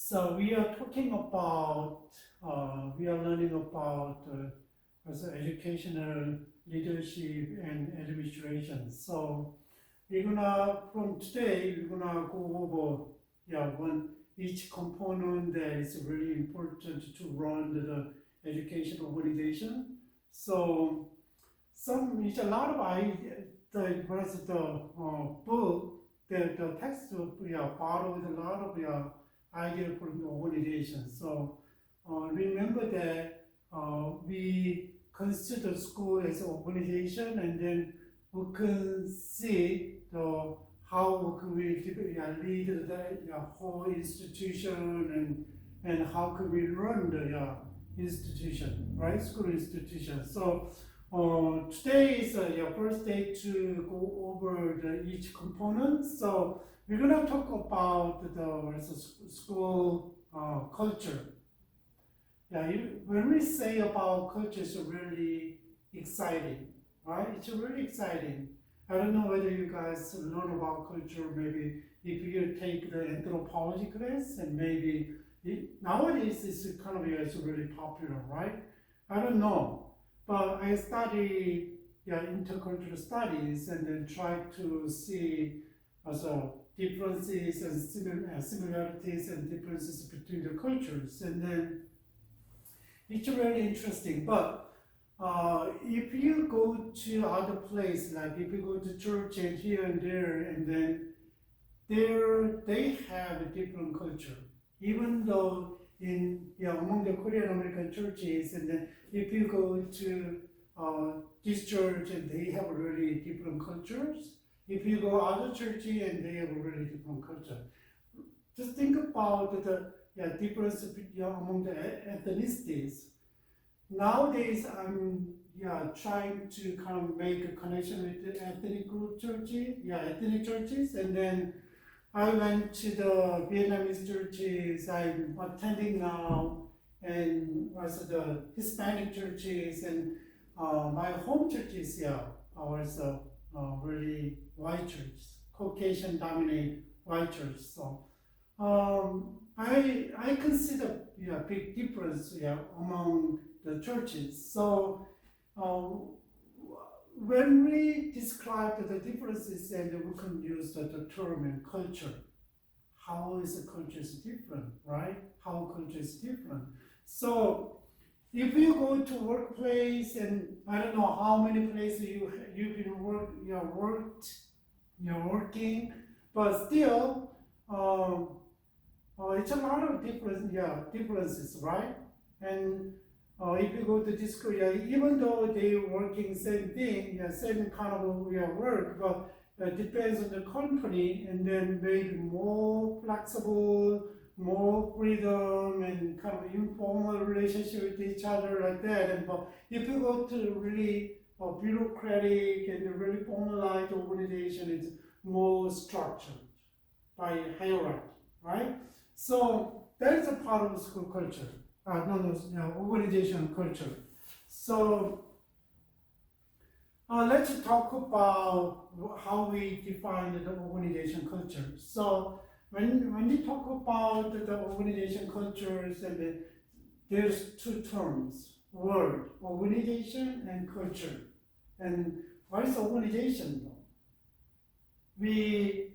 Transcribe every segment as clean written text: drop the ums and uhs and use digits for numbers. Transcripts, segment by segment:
So we are talking about, we are learning about educational leadership and administration. So we're gonna, from today, we're gonna go over, each component that is really important to run the education organization. So it's a lot of book, the textbook, borrowed a lot of idea from the organization. So remember that we consider school as an organization, and then we can see how can we lead the whole institution, and how can we run the institution, right? School institution. So today is your first day to go over each component. So we're gonna talk about the school culture. When we say about culture, it's really exciting, right? It's really exciting. I don't know whether you guys learn about culture. Maybe if you take the anthropology class, and maybe nowadays it's kind of it's really popular, right? I don't know, but I study intercultural studies, and then try to see also differences and similarities and differences between the cultures, and then it's really interesting. But if you go to other places, like if you go to church and here and there, and then they have a different culture, even though in among the Korean American churches, and then if you go to this church, and they have really different cultures. If you go other churches, and they have a really different culture. Just think about the difference among the ethnicities. Nowadays, I'm trying to kind of make a connection with the ethnic group churches, ethnic churches, and then I went to the Vietnamese churches I'm attending now, and also the Hispanic churches, and my home churches, also really white churches, Caucasian dominate white churches. So I consider big difference among the churches. So when we describe the differences, and we can use the term and culture. How is the culture is different, right? How culture is different. So if you go to workplace, and I don't know how many places you've been working, but still it's a lot of differences, right? And if you go to this Korea, even though they working same thing, same kind of work, but it depends on the company, and then maybe more flexible, more freedom, and kind of informal relationship with each other like that. And but if you go to really bureaucratic and really formalized organization, it's more structured by hierarchy, right? So that is a part of the school culture. Organization culture. So let's talk about how we define the organization culture. So when we talk about the organization cultures, and there's two terms, word, organization and culture. And what is organization though? We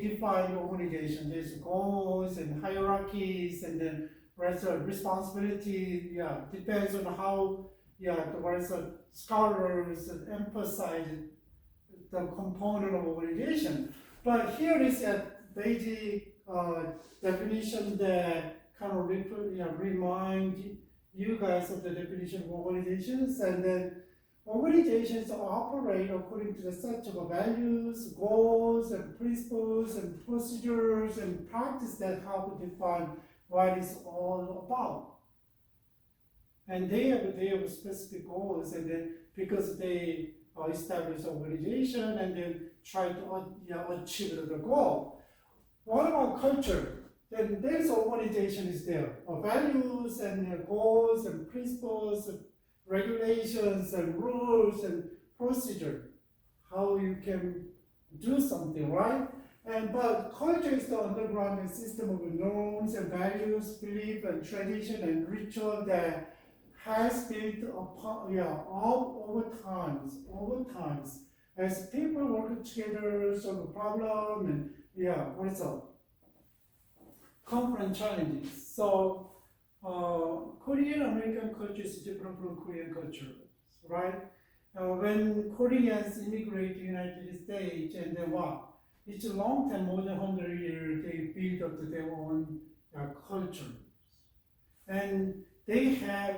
define organization. There's goals and hierarchies, and then responsibility, depends on how, the scholars emphasize the component of organization. But here is a basic definition that kind of remind you guys of the definition of organizations. And then organizations operate according to the set of values, goals, and principles, and procedures, and practice that help define what it's all about. And they have specific goals, and then because they establish an organization, and then try to achieve the goal. What about culture? Then there's organization is there. Values and goals and principles, and regulations and rules and procedure. How you can do something, right? But culture is the underground system of norms and values, belief and tradition and ritual that has built upon, all over times. As people work together, solve a problem, and also confront challenges. So, Korean American culture is different from Korean culture, right? When Koreans immigrate to the United States and then it's a long time, more than 100 years, they build up their own culture. And they have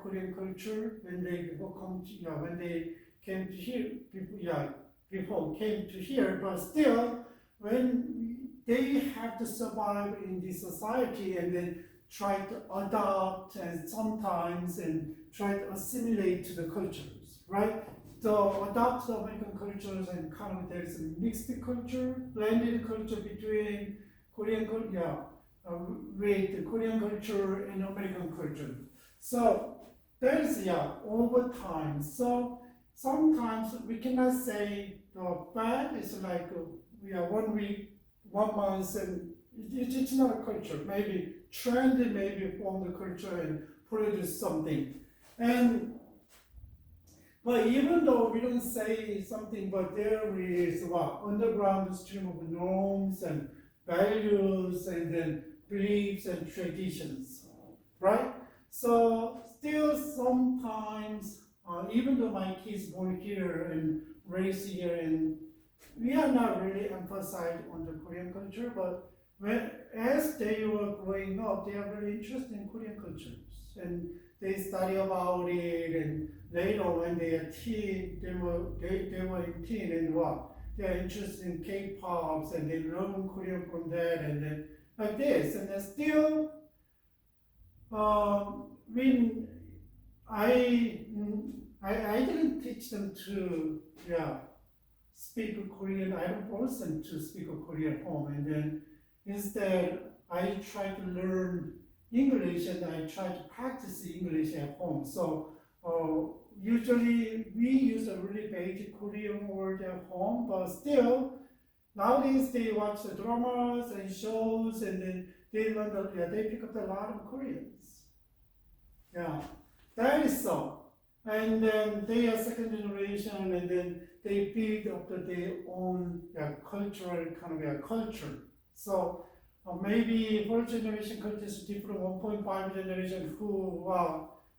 Korean culture when they come to, when they came to here, people came to here, but still, when they have to survive in this society and then try to adopt and sometimes and try to assimilate to the cultures, right? So adopt the American cultures and kind of there's a mixed culture, blended culture between Korean culture, with the Korean culture and American culture. So there's over time. So sometimes we cannot say the bad is like 1 week, 1 month, and it's not a culture. Maybe trend, maybe form the culture and produce something. But even though we don't say something, but there is underground stream of norms and values and then beliefs and traditions, right? So still sometimes, even though my kids born here and raised here, and we are not really emphasized on the Korean culture, but as they were growing up, they are very interested in Korean cultures, and they study about it, and later when they are teen, they were in teen, and they are interested in K-pops, and they learn Korean from that, and then like this, and then still, when I didn't teach them to speak Korean. I don't force them to speak Korean at home, and then instead I try to learn English and I try to practice English at home. So usually we use a really basic Korean word at home, but still nowadays they watch the dramas and shows, and then they learn they pick up a lot of Koreans. Yeah, that is so. And then they are second generation, and then they build up their own cultural kind of culture. So maybe first generation culture is different. 1.5 generation who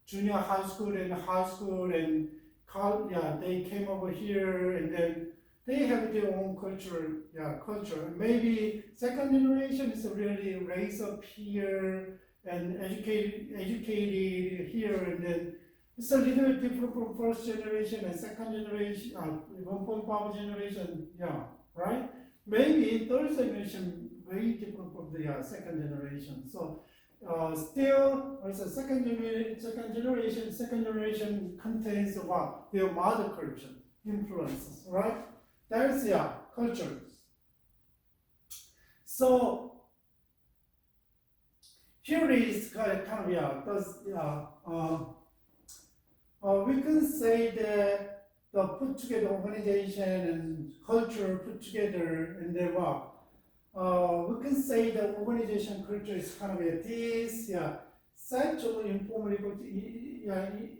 junior high school and they came over here, and then they have their own culture. And maybe second generation is really raised up here and educated here, and then it's a little bit different from first generation and second generation, 1.5 generation, right? Maybe third generation way different from the second generation. So still, also second generation contains their mother culture influences, right? That's cultures. So here is we can say that the put together organization and culture put together, and then we can say that organization culture is kind of this set of informal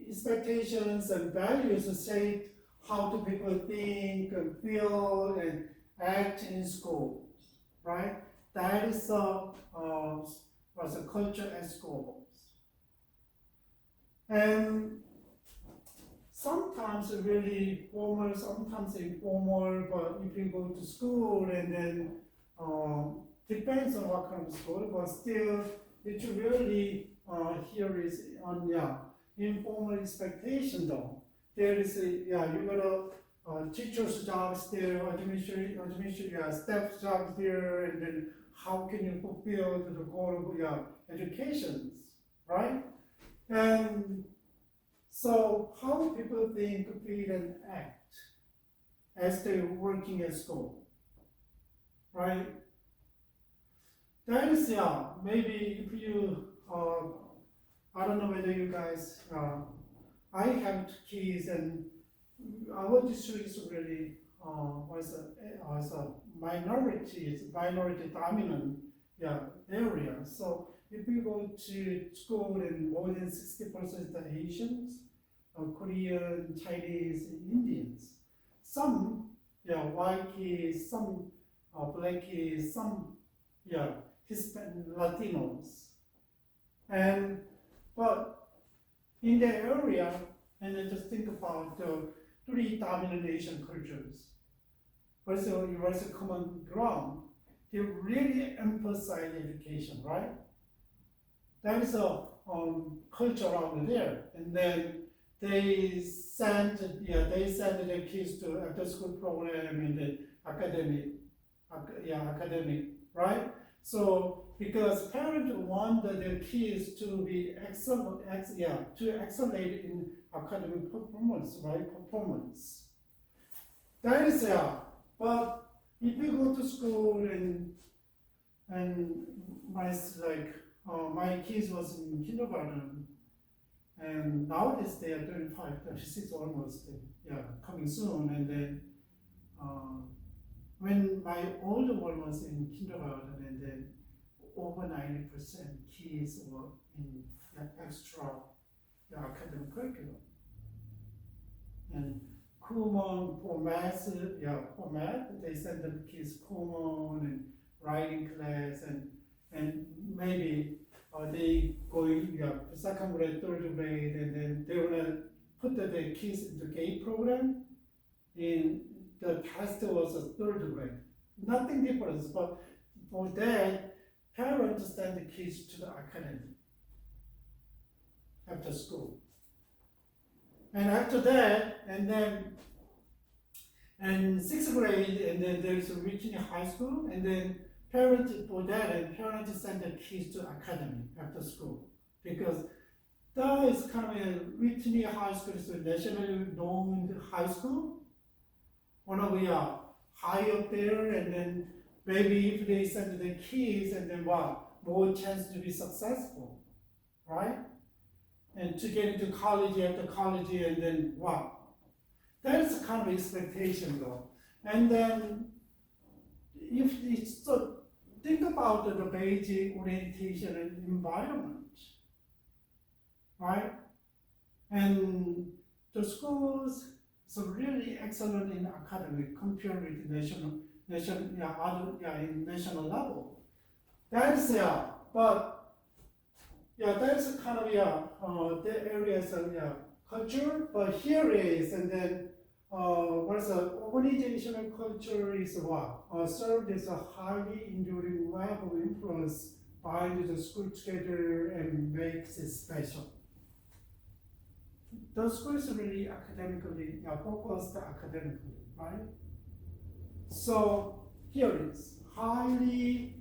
expectations and values shape how do people think and feel and act in schools, right? That is was a culture at schools. And sometimes really formal, sometimes informal, but if you go to school and then depends on what kind of school, but still it's really here is on informal expectation though. There is you got a teacher's jobs there, administration staff jobs there, and then how can you fulfill the goal of education, right? And so how people think, feel, and act as they're working at school, right? That is, maybe if you, I don't know whether you guys, I have 2 kids, and our district is really was a minority dominant area. So if you go to school and more than 60% are Asians, Korean, Chinese, and Indians. Some white kids, some black kids, some Hispanic Latinos. And but in that area, and then just think about the three dominant Asian cultures. Also, it was a common ground. They really emphasize education, right? There is a culture around there, and then they send their kids to after school program and the academic, right? So because parents want their kids to be to excellent in academic performance, right? Performance. That is but if you go to school and my kids was in kindergarten, and nowadays they are 35, 36 almost, coming soon. And then when my older one was in kindergarten, and then over 90% kids were in extra academic curriculum. And Kumon for math, they send the kids Kumon and writing class, and maybe they going second grade, third grade, and then they wanna put the kids into gate program. In the test was a third grade, nothing difference. But for that, parents send the kids to the academy after school, and after that, and sixth grade, and then there's a reaching high school, and then parents send their kids to academy after school, because that is kind of a Whitney High School, is a nationally known high school. We are high up there, and then maybe if they send their kids, and then more chance to be successful, right? And to get into college after college, and then that's the kind of expectation though. And then if it's think about the basic orientation and environment, right? And the schools are really excellent in academic compared with national level. That's but that's kind of the areas of culture. But here is, and then what's the organizational culture is served as a highly enduring web of influence bind the school together and makes it special. The school is really academically focused academically, right? So here it is highly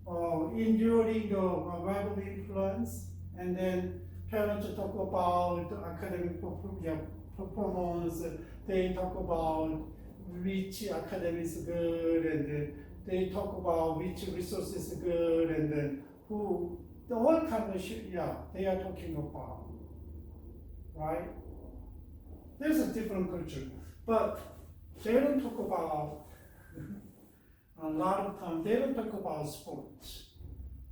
enduring the web of influence, and then parents talk about academic performance. They talk about which academy is good, and then they talk about which resources is good, and then the whole kind of shit, they are talking about, right? There's a different culture, but they don't talk about, a lot of time, they don't talk about sports.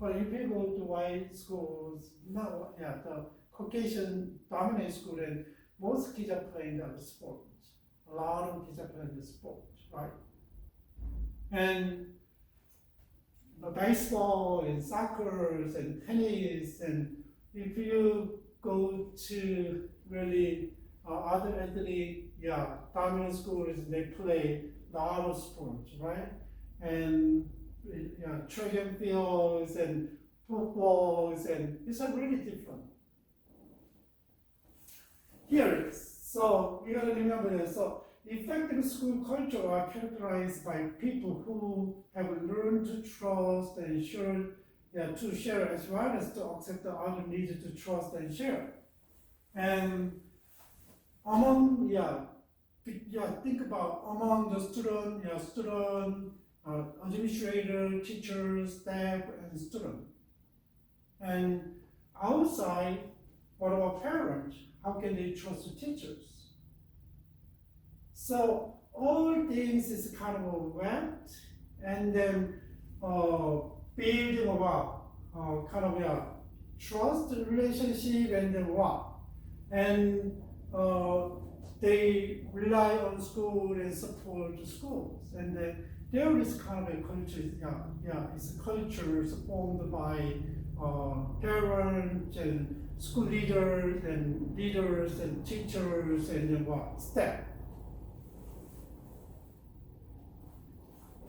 But if you go to white schools, the Caucasian dominant school, and most kids are playing the sports. A lot of kids are playing the sports, right? And the baseball and soccer and tennis, and if you go to really other ethnic, dominant schools, they play a lot of sports, right? And track and fields and footballs, and it's really different. Here it is. So we gotta remember this. So effective school culture are characterized by people who have learned to trust and to share, as well as to accept the other needs to trust and share. And among think about among the student, administrator, teachers, staff, and student. And outside, what about parents? How can they trust the teachers? So all things is kind of wet, and then building about kind of trust relationship, and then what, and they rely on school and support the schools, and then there is kind of a culture, it's a culture formed by parents and school leaders and teachers and then what, staff.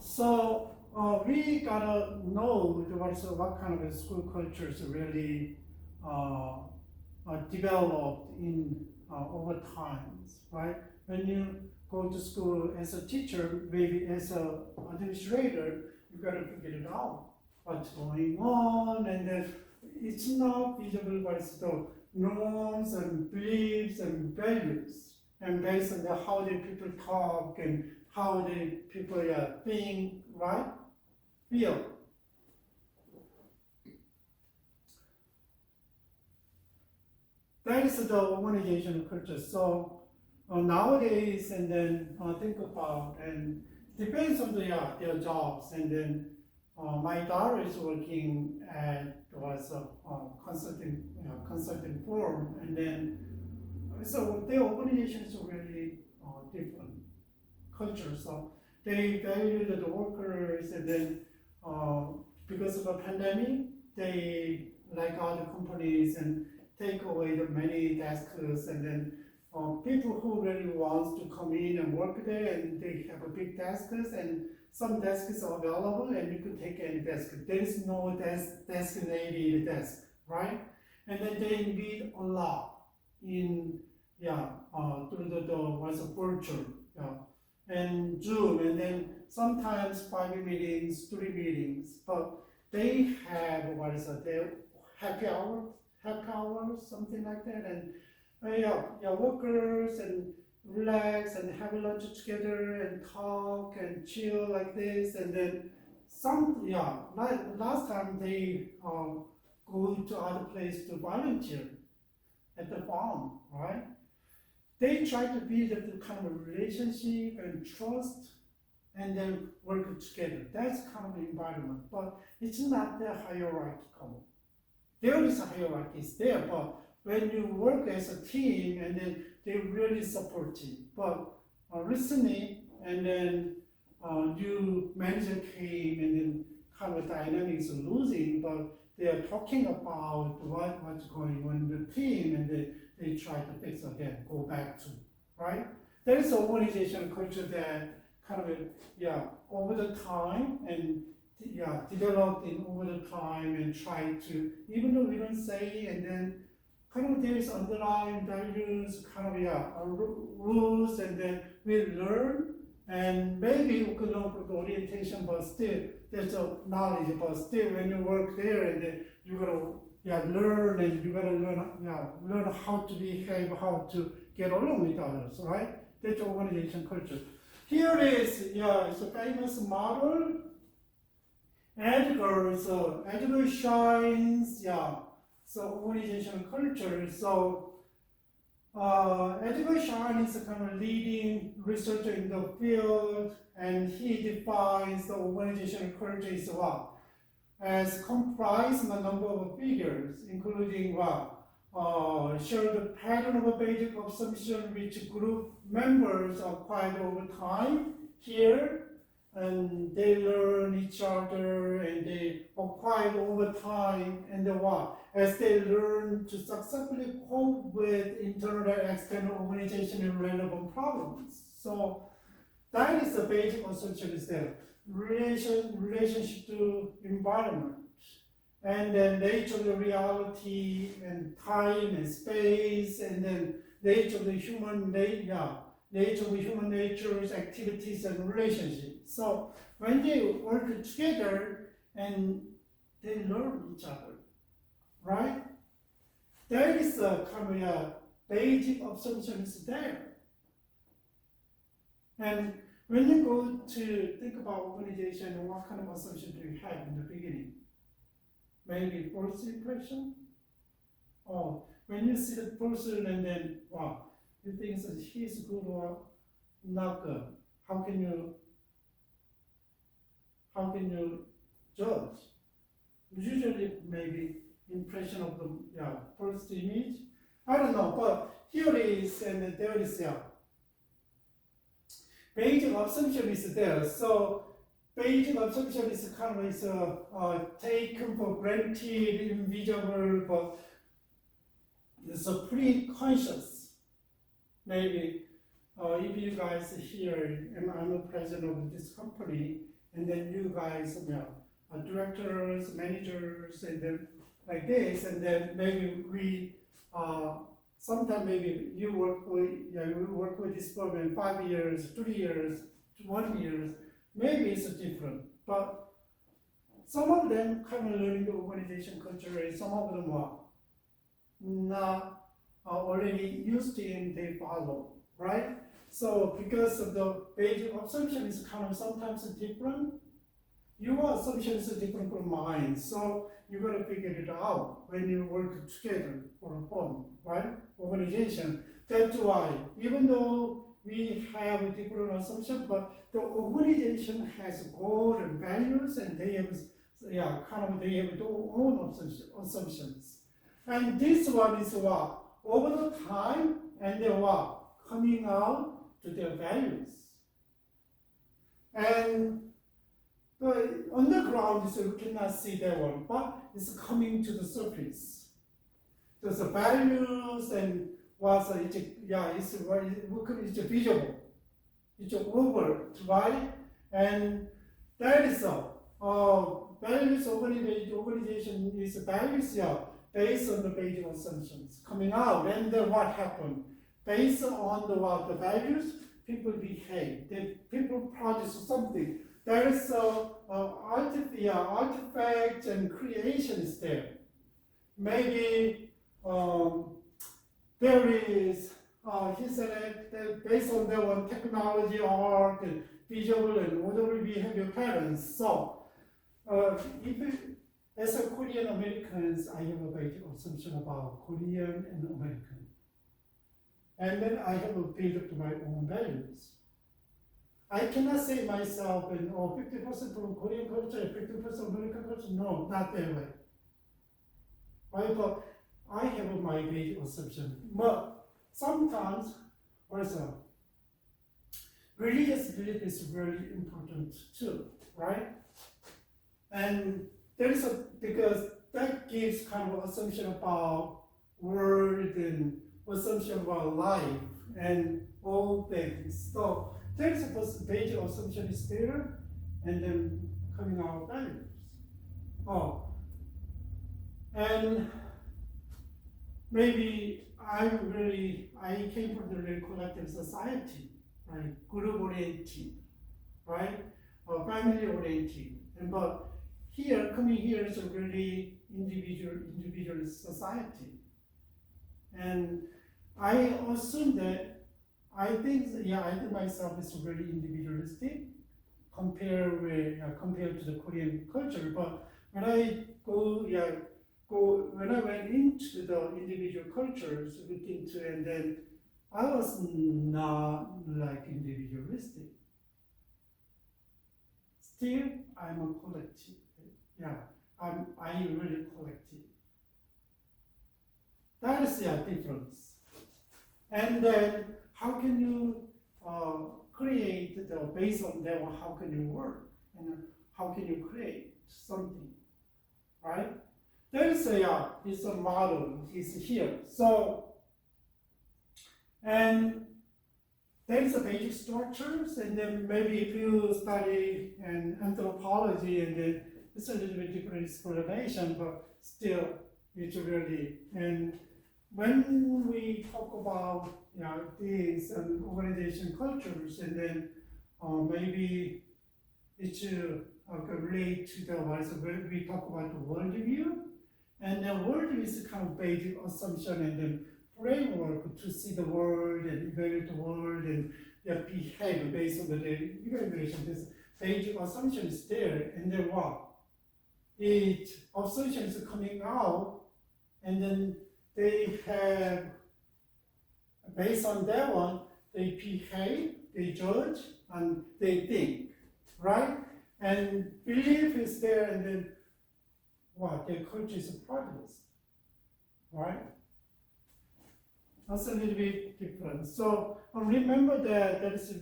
So we gotta know what kind of a school cultures really developed in over times, right? When you go to school as a teacher, maybe as an administrator, you gotta figure it out what's going on, and then it's not visible, but it's the norms and beliefs and values, and based on how the people talk and how the people think, right? Feel. That is the organization culture. So nowadays, and then think about, and depends on their jobs, and then my daughter is working at was a consulting firm, and then so the organization is really different culture. So they value the workers, and then because of the pandemic, they, like other companies, and take away the many desks, and then people who really wants to come in and work there, and they have a big desks, and some desks are available, and you can take any desk. There is no designated desk, right? And then they meet a lot in through the what's a virtual, and Zoom, and then sometimes 5 meetings, 3 meetings, but they have what is it? They happy hour, something like that, and workers and relax and have lunch together and talk and chill like this, and then like last time they go to other place to volunteer at the farm, right? They try to build a kind of a relationship and trust, and then work together. That's kind of the environment, but it's not that hierarchical. There is a hierarchy there, but when you work as a team, and then they really support you. But recently, and then new manager came, and then kind of dynamics are losing, but they are talking about what's going on in the team, and they try to fix again, go back to, right? There is an organizational culture that kind of, over the time, and developed in over the time, and try to, even though we don't say, and then kind of there's underlying values, kind of rules, and then we learn, and maybe we could know the orientation, but still there's a knowledge, but still when you work there, and then you gotta learn, and you gotta learn how to behave, how to get along with others, right? That's organization culture. Here is it's a famous model. Edgar shines, so organizational culture. So Edgar Schein is a kind of leading researcher in the field, and he defines the organizational culture is what? As comprising a number of figures, including what? Show the pattern of a basic assumption which group members acquired over time here, and they learn each other, and they acquire over time, and then what? As they learn to successfully cope with internal and external organizational relevant problems. So that is the basic assumption is there. Relationship to environment, and then nature of the reality, and time and space, and then nature of the human nature's activities and relationships. So when they work together and they learn each other, right? There is a kind of basic assumptions there. And when you go to think about organization, what kind of assumption do you have in the beginning? Maybe first impression? Or when you see the person, and then, wow, you think that he's good, or not good. How can you judge? Usually maybe impression of the first image. I don't know, but here is and there is basic assumption is there. So basic assumption is kind of is taken for granted, invisible, but it's a pre-conscious. Maybe if you guys here, and I'm the president of this company, and then you guys are directors, managers, and then like this, and then maybe we sometimes maybe you work with this firm in 5 years, 3 years, 1 year, maybe it's different. But some of them kind of learning the organization culture, and some of them are not already used to and they follow, right? So because of the basic assumption is kind of sometimes different, your assumption is different from mine. So you gotta figure it out when you work together for a firm, right? Organization. That's why, even though we have a different assumption, but the organization has goals and values, and they have, they have their own assumptions. And this one is what over the time, and they were coming out to their values. And the underground is you cannot see that one, but it's coming to the surface. There's values and what's it's visible. It's over, right? And that is values organization is values based on the basic assumptions coming out. And then what happened? Based on the values, people behave. People produce something. There is artifact and creation is there. Maybe there is, he said that based on their own technology, art, and visual and audible behavior patterns. So, as a Korean Americans, I have a basic assumption about Korean and American. And then I have built up my own values. I cannot say myself, 50% from Korean culture, 50% American culture. No, not that way. Right? But I have my basic assumption. But sometimes, also, religious belief is very important too, right? And there is because that gives kind of assumption about world and assumption about life and all things. So there is a basic assumption is there, and then coming out values. And maybe I came from the really collective society, right? Group oriented, right? Family oriented, but coming here is a really individual society. And I assume that I think myself is really individualistic compared to the Korean culture. But when I went into the individual cultures, and then I was not like individualistic. Still, I'm a collective. I really collective. That is the difference. And then how can you create based on that? How can you work and how can you create something, right? There is a model is here. So, and there is a basic structures, and then maybe if you study anthropology, and then it's a little bit different explanation, but still it's really. And when we talk about these organization cultures, and then maybe it should relate to the when we talk about the worldview, and the worldview is kind of basic assumption and then framework to see the world and evaluate the world and behave based on the evaluation. This basic assumption is there, and then what? Assumption is coming out, and then they have, based on that one, they behave, they judge, and they think, right? And belief is there, and then what? Their culture is practiced, right? That's a little bit different. So remember that is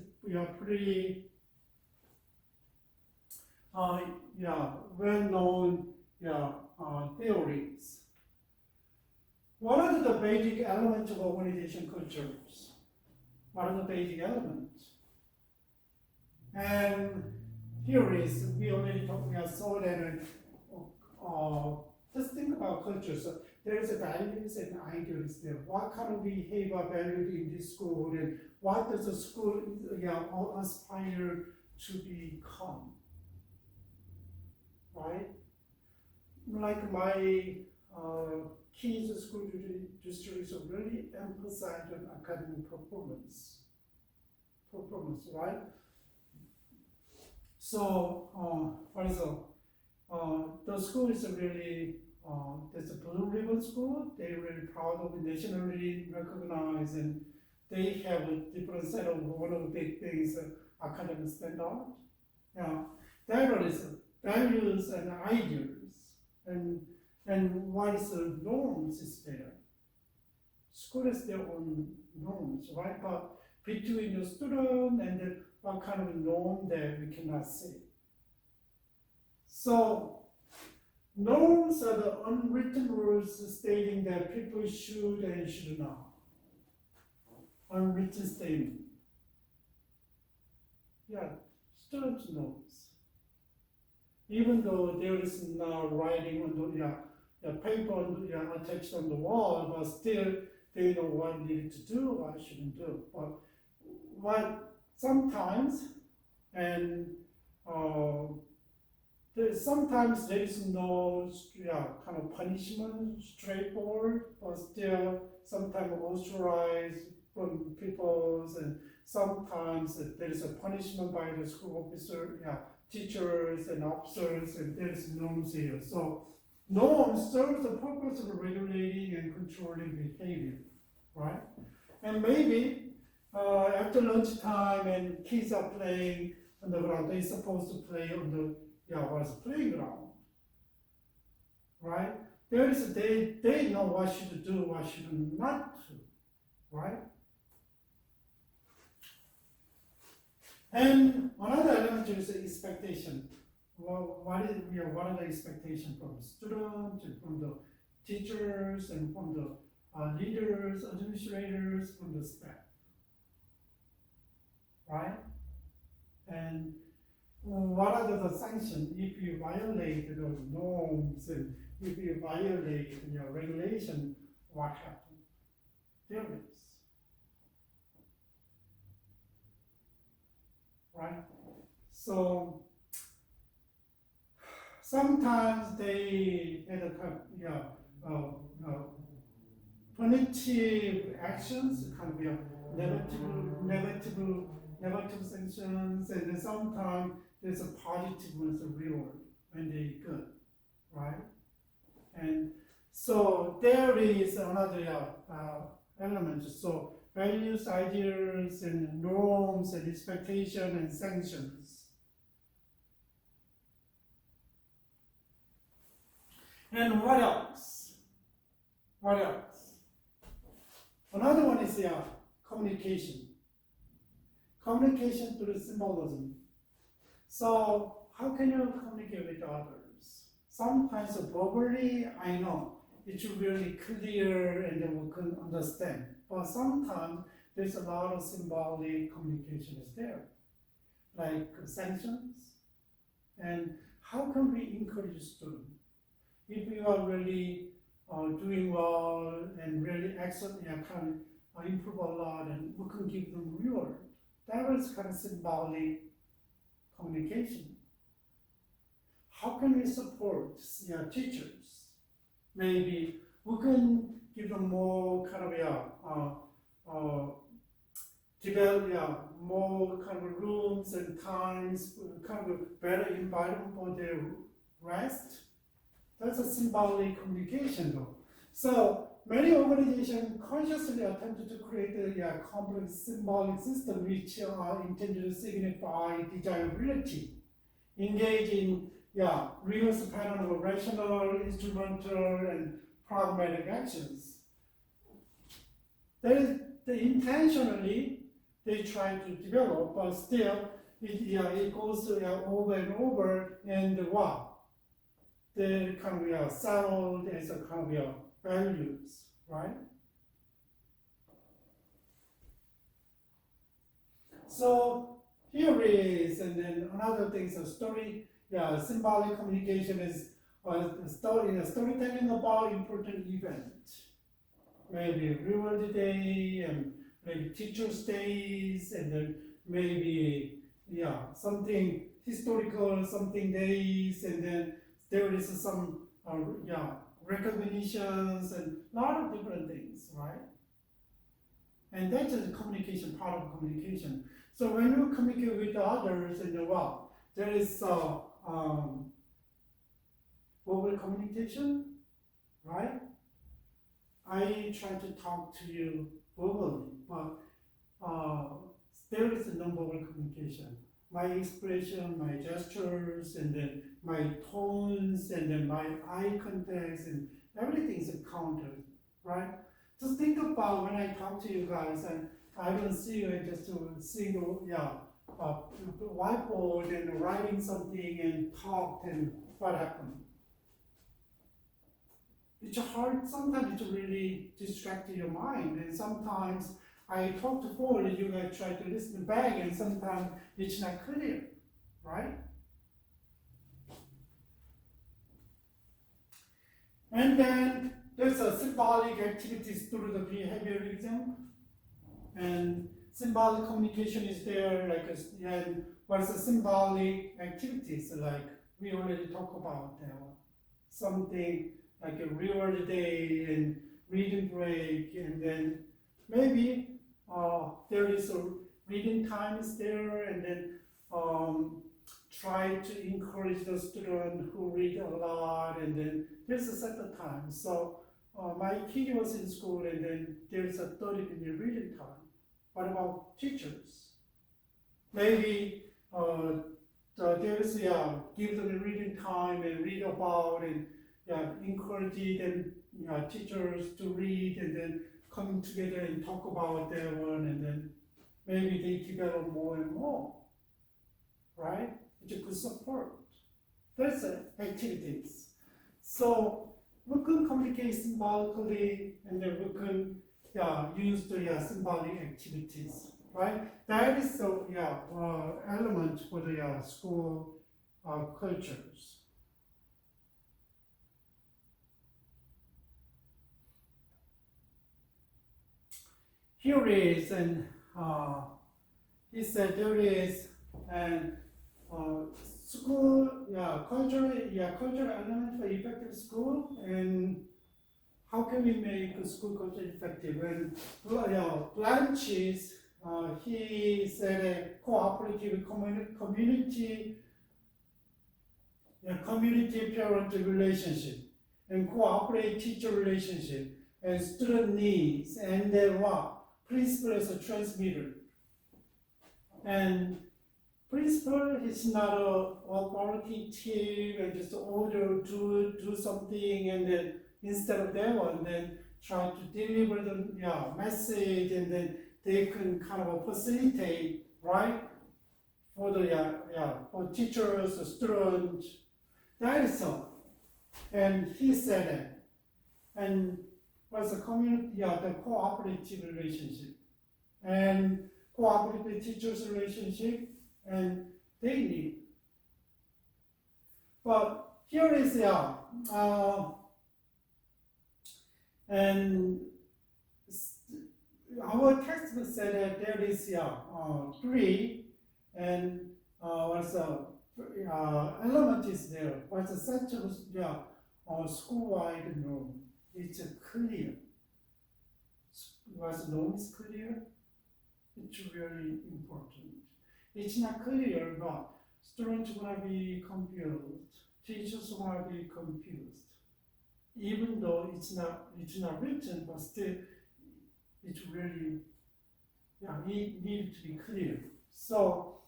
pretty well-known theories. What are the basic elements of organization cultures? What are the basic elements? And here is, we already talked about, so that just think about culture. So there is a values and ideals there. What kind of behavior valued in this school, and what does the school aspire to become? Right? Like my kids' school districts really emphasize on academic performance, right? So, also, the school is really, there's a blue ribbon school. They're really proud of it, nationally recognized, and they have a different set of one of the big things, academic standard. Yeah, there is values and ideals, and what is the norms is there. School has their own norms, right? But between the student and what kind of norm that we cannot see. So norms are the unwritten rules stating that people should and should not. Unwritten statement. Yeah, students knows. Even though there is no writing on the paper attached on the wall, but still they know what needed to do, what shouldn't do. But what sometimes, and sometimes there is no kind of punishment straightforward, but still sometimes authorized from people, and sometimes there is a punishment by the school officer, teachers and officers, and there is norms here. So norms serve the purpose of regulating and controlling behavior, right? And maybe after lunchtime and kids are playing on the ground, they're supposed to play on the playground, right? There is they know what should do, what should not do, right? And another element is expectation. Well, what are the expectations from the students, and from the teachers, and from the leaders, administrators, from the staff, right? And what are the sanctions if you violate those norms, and if you violate regulation? What happens? There is, right? So sometimes they had punitive actions, kind of negative sanctions, and then sometimes there's a positive one's a reward when they good, right? And so there is another element. So values, ideas, and norms, and expectation, and sanctions. And what else? What else? Another one is communication. Communication through symbolism. So how can you communicate with others? Sometimes verbally, I know it's really clear and we can understand. But sometimes there's a lot of symbolic communication is there, like sanctions. And how can we encourage students? If you are really doing well and really excellent, can improve a lot, and we can give them reward. That is kind of symbolic communication. How can we support teachers? Maybe we can give them more kind of develop more kind of rooms and times, kind of better environment for their rest. That's a symbolic communication though. So many organizations consciously attempted to create a complex symbolic system which are intended to signify desirability, engage in reverse pattern of rational, instrumental, and pragmatic actions. That is, intentionally they try to develop, but still it goes over and over, and the kind of settled as a kind of values, right? So here is, and then another thing, so symbolic communication is storytelling about important events. Maybe Reward Day, and maybe Teachers' Days, and then maybe something historical, something days, and then there is some recognitions and a lot of different things, right? And that's a communication, part of communication. So when you communicate with others, and there is verbal communication, right? I try to talk to you verbally, but there is a non-verbal communication. My expression, my gestures, and then my tones, and then my eye contact, and everything is counted, right? Just think about when I talk to you guys, and I don't see you and just a single whiteboard and writing something and talk, and what happened? It's hard, sometimes it's really distracting your mind, and sometimes I talk to forward and you guys try to listen back, and sometimes it's not clear, right? And then there's a symbolic activities through the behaviorism, and symbolic communication is there, and what's the symbolic activities, like we already talked about something like a reward day and reading break, and then maybe there is a reading times there, and then try to encourage the student who read a lot, and then there's a set of time. So my kid was in school, and then there's a 30-minute reading time. What about teachers? Maybe there's give them a reading time and read about, and encourage them, teachers to read, and then come together and talk about their one, and then maybe they develop more and more, right? It's a good support. That's activities. So we can communicate symbolically, and then we can use the symbolic activities, right? That is the element for the school cultures. Here is, and he said there is an school, cultural element for effective school, and how can we make a school culture effective? And Blanches, he said a cooperative community parent relationship, and cooperative teacher relationship, and student needs, and then principal as a transmitter. And principal is not a authoritative and just order to do something, and then instead of that one, then try to deliver the message, and then they can kind of facilitate, right? For the for teachers, students. That is so. And he said that. And was a community, the cooperative relationship, and cooperative teachers relationship, and they need. But here is and our textbook said that there is 3, and what's element is there. What's the central school-wide norm? It's clear. Was norm is clear? It's really important. It's not clear, but students gonna be confused. Teachers gonna be confused. even though it's not written, but still it's really it need to be clear. So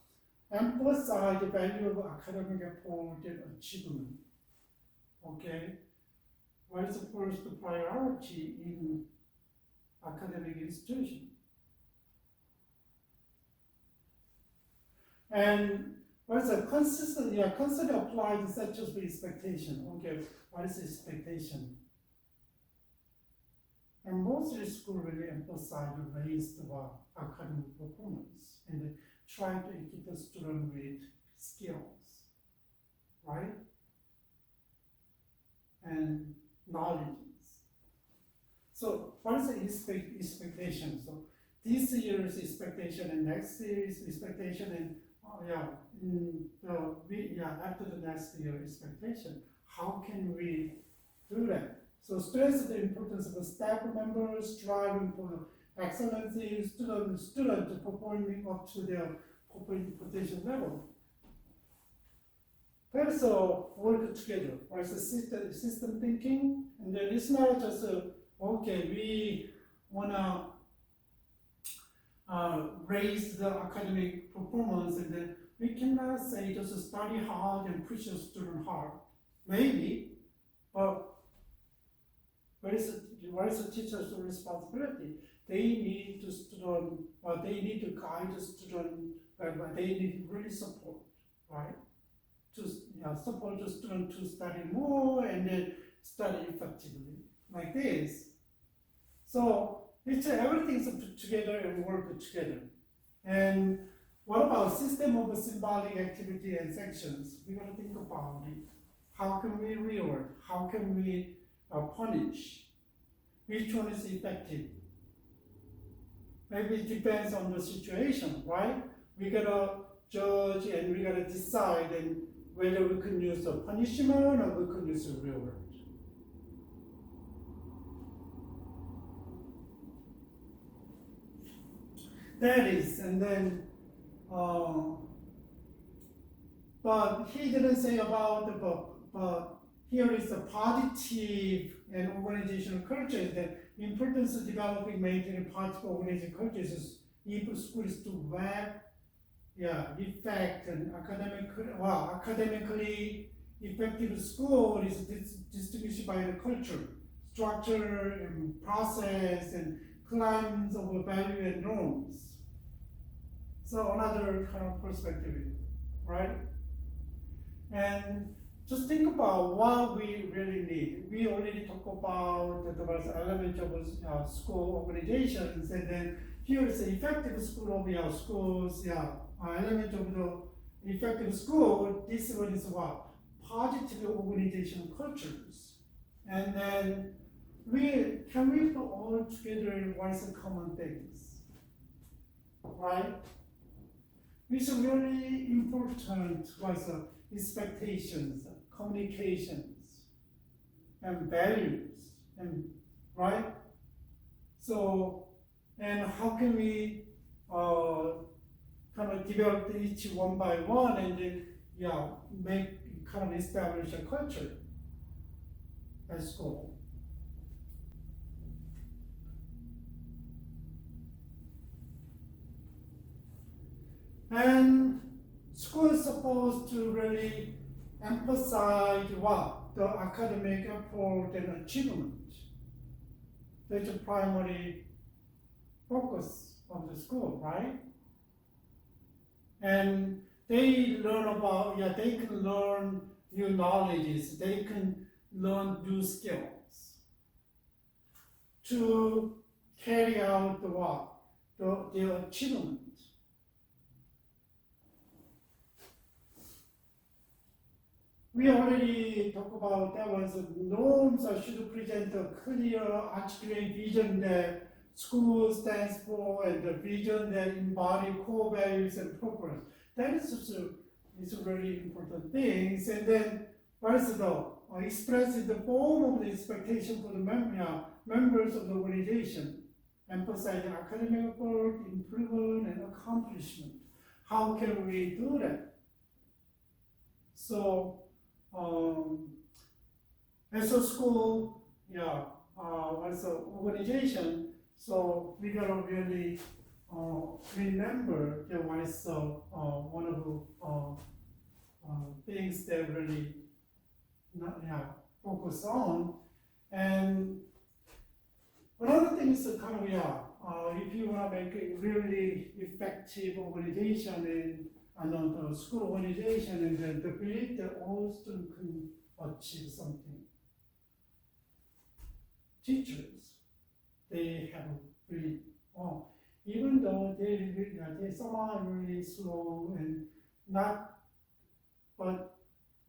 emphasize the value of academic effort and achievement. Okay, what is the first priority in academic institution? And what's a constantly apply the such as expectation. Okay, what is expectation? And most schools really emphasize the raise the academic performance and try to equip the student with skills, right? And knowledge. So what is the expectation? So this year's expectation and next year's expectation and after the next year expectation, how can we do that? So stress the importance of the staff members striving for excellency, student performing up to their potential level. Let's work together. Right? So system thinking, and then it's not just we wanna raise the academic performance, and then we cannot say just study hard and push the student hard. Maybe, but what is the teacher's responsibility? They need to guide the student, but they need really support, right? To support the student to study more and then study effectively, like this. So it's everything's put together and work together. And what about system of symbolic activity and sections? We gotta think about it. How can we reward? How can we punish? Which one is effective? Maybe it depends on the situation, right? We gotta judge and we gotta decide and whether we can use a punishment or we can use a reward. That is, and then, but he didn't say about the book, but here is the positive and organizational culture, the importance of developing, maintaining positive organizational cultures if schools do effect and academically effective school is distinguished by the culture, structure, and process, and climbs of value and norms. So another kind of perspective, right? And just think about what we really need. We already talked about the element of school organizations, and then here is the effective school of schools, element of the effective school. This one is what? Positive organizational cultures. And then we put all together what is the common things, right? Which is really important was expectations, communications, and values, and right? So, and how can we kind of develop each one by one, and then kind of establish a culture at school. And school is supposed to really emphasize what? The academic effort and achievement. That's the primary focus of the school, right? And they learn about, they can learn new knowledges, they can learn new skills to carry out their achievement. We already talked about that was norms should present a clear, articulate vision that school stands for and the vision that embody core values and purpose. That is a really important thing. And then what is expressing the form of the expectation for the members of the organization, emphasizing academic effort, improvement, and accomplishment. How can we do that? So, as a school, as an organization, so we gotta really remember that what is one of the things that really focus on. And another thing is kind of if you want to make a really effective organization and the school organization, and then the belief that all students can achieve something. Teachers, they have a belief. Even though they somehow really slow and not, but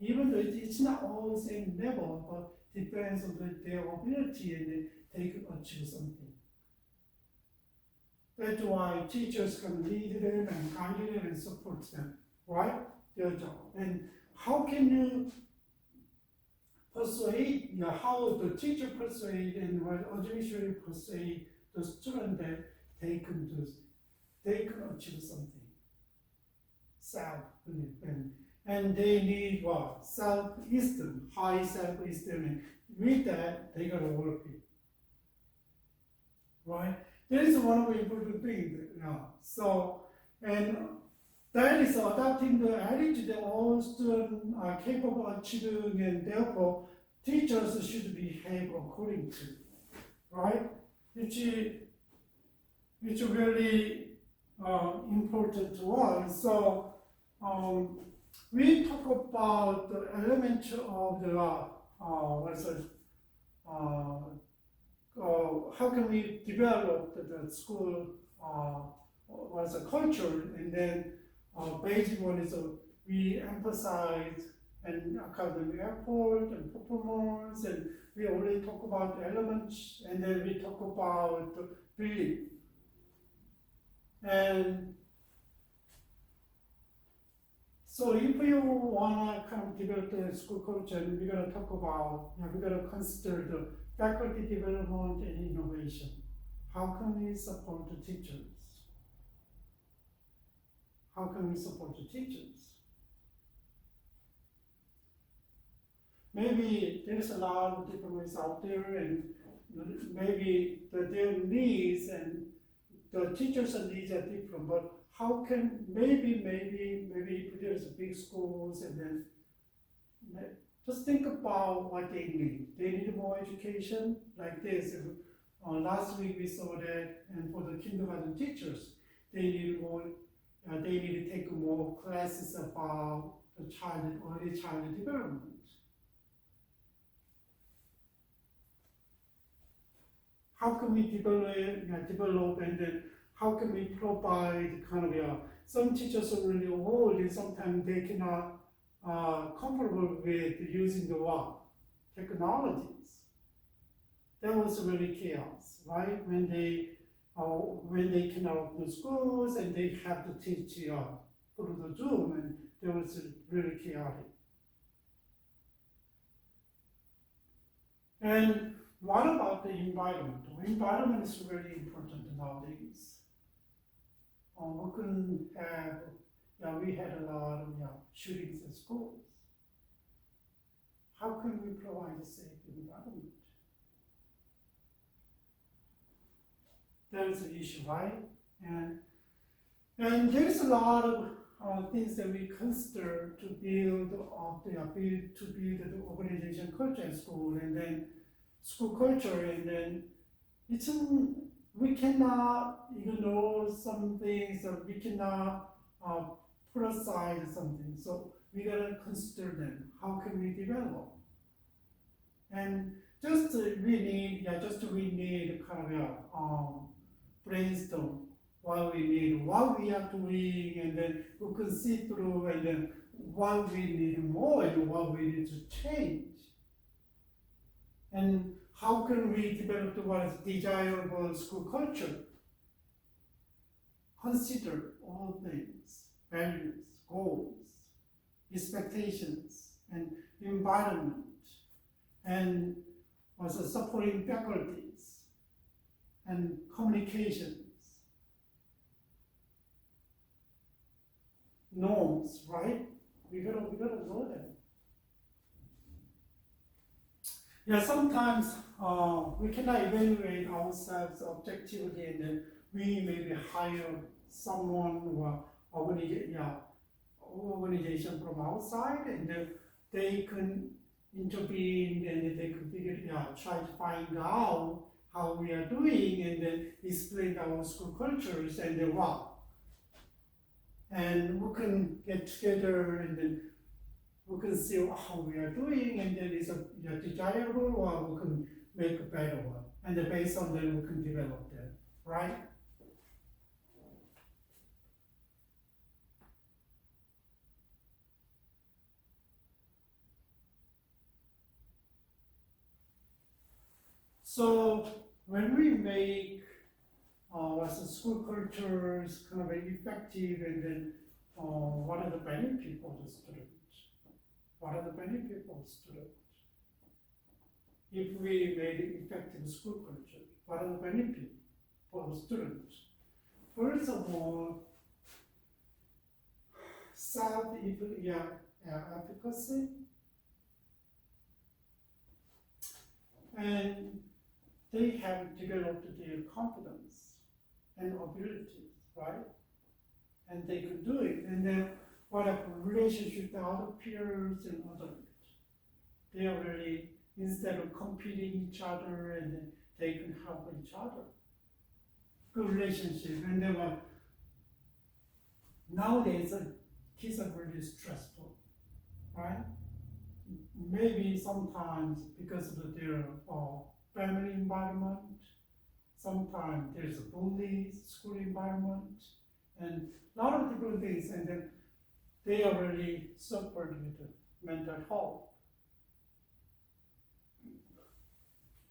even though it's not all the same level, but depends on their ability and they can achieve something. That's why teachers can lead them and guide them and support them, right? Their job. And how can you persuade, how the teacher persuade and what administrator persuade the student that they can achieve something. Self-belief. And they need what? Self-esteem, high self-esteem. And with that, they gotta work it. Right? That is one of the important things. So, and that is adopting the attitude that all students are capable of achieving, and therefore teachers should behave according to, right? Which really important to us. So we talk about the element of the how can we develop the school as a culture, and then basic one is we emphasize and academic effort and performance, and we already talk about the elements, and then we talk about the belief. And so if you wanna kind of develop the school culture, we're gonna talk about, we're gonna consider the faculty development and innovation. How can we support the teachers? How can we support the teachers? Maybe there's a lot of different ways out there, and maybe their needs and the teachers' needs are different, but how can, maybe if there's big schools, and then just think about what they need. They need more education, like this. Last week we saw that, and for the kindergarten teachers, they need more. They need to take more classes about the early child development. How can we develop, and then how can we provide kind of some teachers are really old, and sometimes they cannot comfortable with using the technologies. That was really chaos, right? When they cannot open the schools and they have to teach through the Zoom, and that was really chaotic. And what about the environment? The environment is really important nowadays. We couldn't have, we had a lot of shootings at schools. How can we provide a safe environment? That is the issue, right? And there's a lot of things that we consider to build the organization culture at school, and then school culture, and then we cannot ignore some things, or we cannot put aside something. So we gotta consider them. How can we develop? And we need kind of brainstorm what we are doing, and then we can see through, and then what we need more and what we need to change. And how can we develop what is desirable school culture? Consider all things, values, goals, expectations, and environment, and also supporting faculties, and communications, norms, right? We gotta know them. Yeah, sometimes we cannot evaluate ourselves objectively, and then we maybe hire someone or organization from outside, and then they can intervene and they can try to find out how we are doing, and then explain our school cultures and then what. And we can get together and then we can see how we are doing, and then is a desirable, or we can make a better one. And then based on that, we can develop them, right? So when we make what's the school cultures kind of effective, and then what are the benefits for the students? What are the benefits for the students? If we made effective school culture, what are the benefits for the students? First of all, self-efficacy, and they have developed their confidence and abilities, right? And they could do it. And then what a relationship with other peers and others. They are really, instead of competing each other, and then they can help each other. Good relationship. And then nowadays kids are really stressful, right? Maybe sometimes because of their family environment, sometimes there's a bully school environment, and a lot of different things, and then they are really suffered with mental health.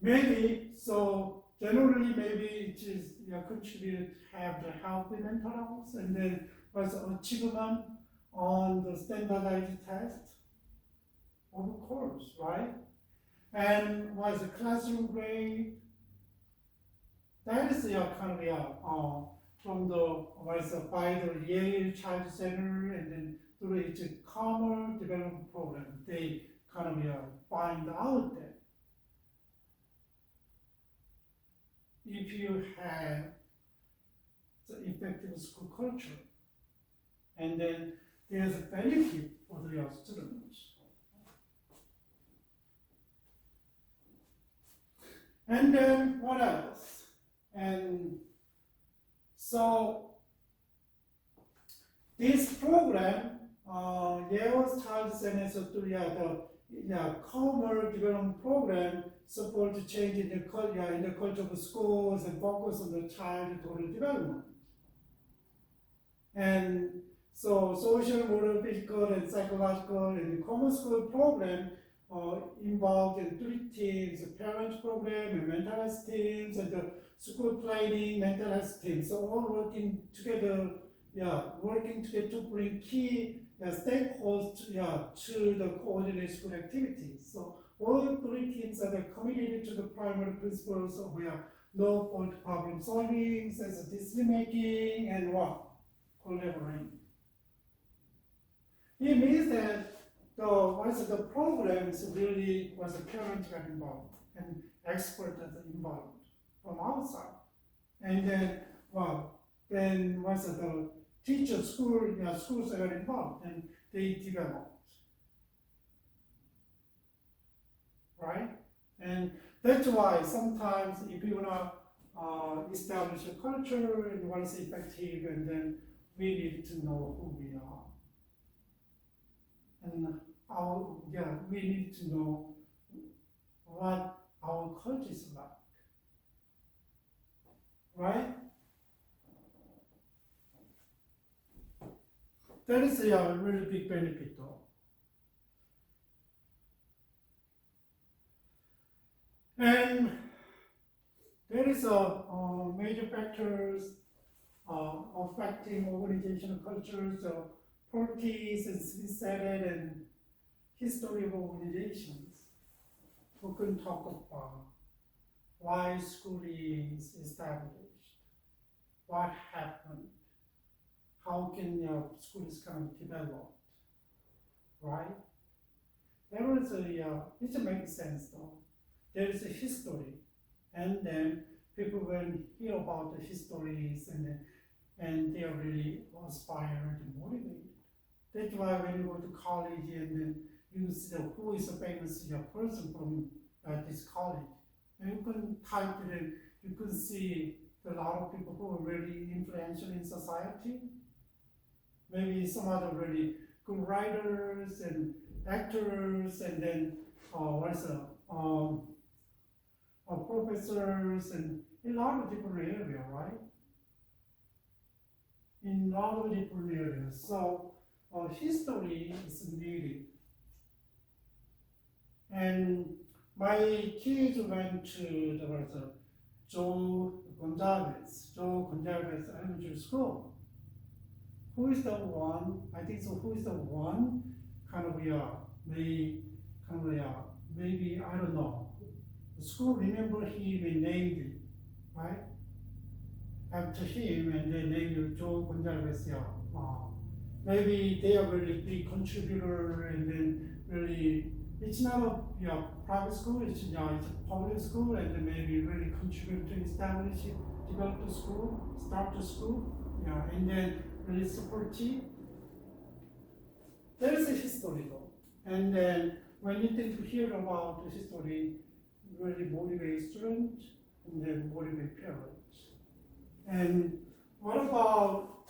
Maybe, so generally maybe it is contributed to have the healthy mental health, and then was achievement on the standardized test, of course, right? And was a classroom grade. That is kind of from the by the Yale Child Center, and then through its calmer development program, they kind of find out that if you have the effective school culture, and then there's a benefit for your students. And then what else? And so this program, Yale's Child Center, the calmer development program, support change in the culture of schools and focus on the child total development. And so social, motor, physical, and psychological, and the common school program involved in 3 teams: the parents program, and mental health teams, and the school planning, mental health teams. So all working together to bring key stakeholders to the coordinated school activities. So all 3 teams are committed to the primary principles of no fault problem solving, sense of decision making, and collaborating. It means that once the programs really was the parents got involved and experts involved from outside, and then then once the teachers, schools got involved, and they developed, right? And that's why sometimes if you wanna establish a culture and once effective, and then we need to know who we are, and we need to know what our culture is like, right? That is a really big benefit, though. And there is a major factors affecting organizational cultures, politics and civic and history of organizations. We can talk about why school is established, what happened, how can schools kind of develop, right? There is it makes sense though. there is a history, and then people will hear about the histories, and they are really inspired and motivated. That's why when you go to college and then you see who is a famous person from this college, and you can type it in, you can see a lot of people who are really influential in society. Maybe some other really good writers and actors, and then professors, and in a lot of different areas, right? In a lot of different areas. So history is needed. And my kids went to the Joe Gonzalez Elementary School. Who is the one? I think so. Who is the one? Maybe I don't know. The school remember him and named it, right? After him, and they named Joe Gonzalez. Maybe they are really big contributor, and then really it's not a private school. It's a public school, and then maybe really contribute to establish it, develop the school, start the school, and then really support it. There is a history though, and then when you think to hear about the history, really motivate students and then motivate parents. And what about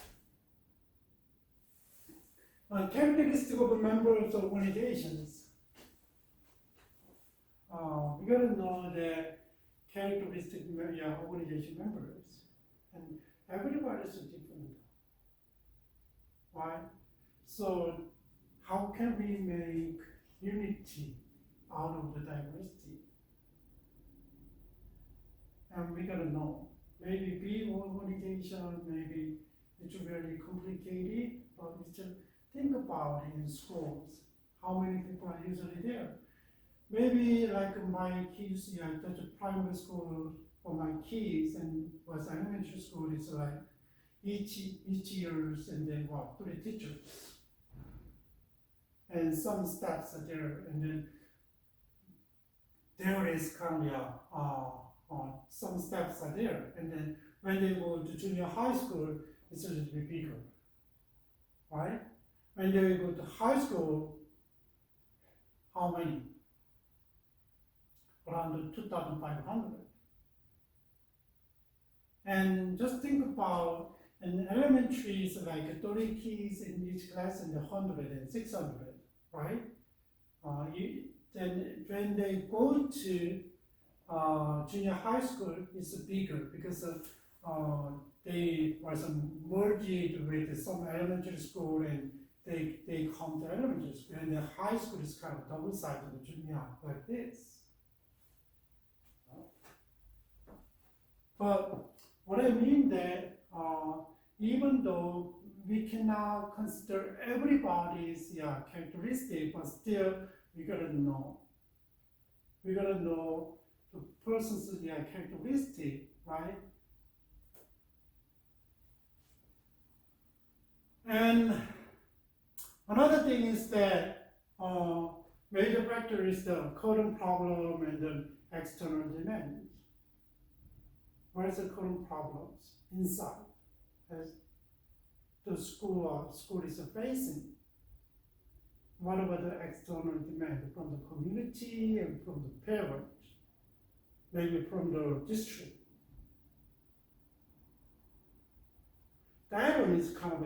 characteristic of members of organizations? We gotta know the characteristic organization members, and everybody is different. Why? So how can we make unity out of the diversity? And we gotta know. Maybe big organization, maybe it's very complicated, but we just think about it in schools. How many people are usually there? Maybe like my kids, that's a primary school for my kids, and was elementary school is like each years, and then 3 teachers. And some staffs are there, and then there is some staffs are there, and then when they go to junior high school, it's a little bit bigger, right? When they go to high school, how many? Around 2,500. And just think about an elementary is like 30 kids in each class, and 100 and 600, right? Then when they go to junior high school, it's bigger because they was merged with some elementary school, and they come to elementary school, and the high school is kind of double size of the junior, like this. But what I mean that even though we cannot consider everybody's characteristic, but still we gotta know. We gotta know the person's characteristic, right? And another thing is that major factor is the current problem and the external demand. What is the current problems inside as the school is facing? What about the external demand from the community and from the parents, maybe from the district? That one is kind of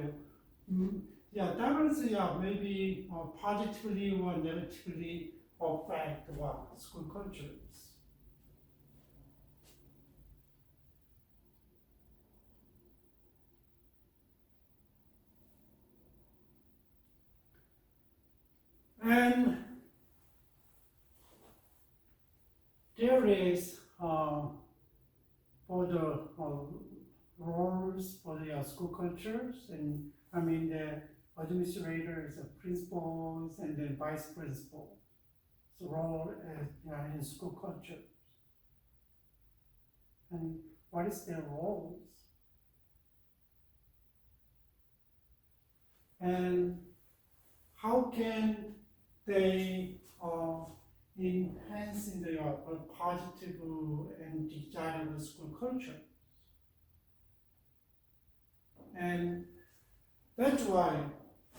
that one is maybe positively or negatively affect school cultures. And there is for the roles for the school cultures, and I mean the administrators, the principals, and then vice principals. So role in school cultures. And what is their roles? And how can they enhancing the positive and desirable school culture. And that's why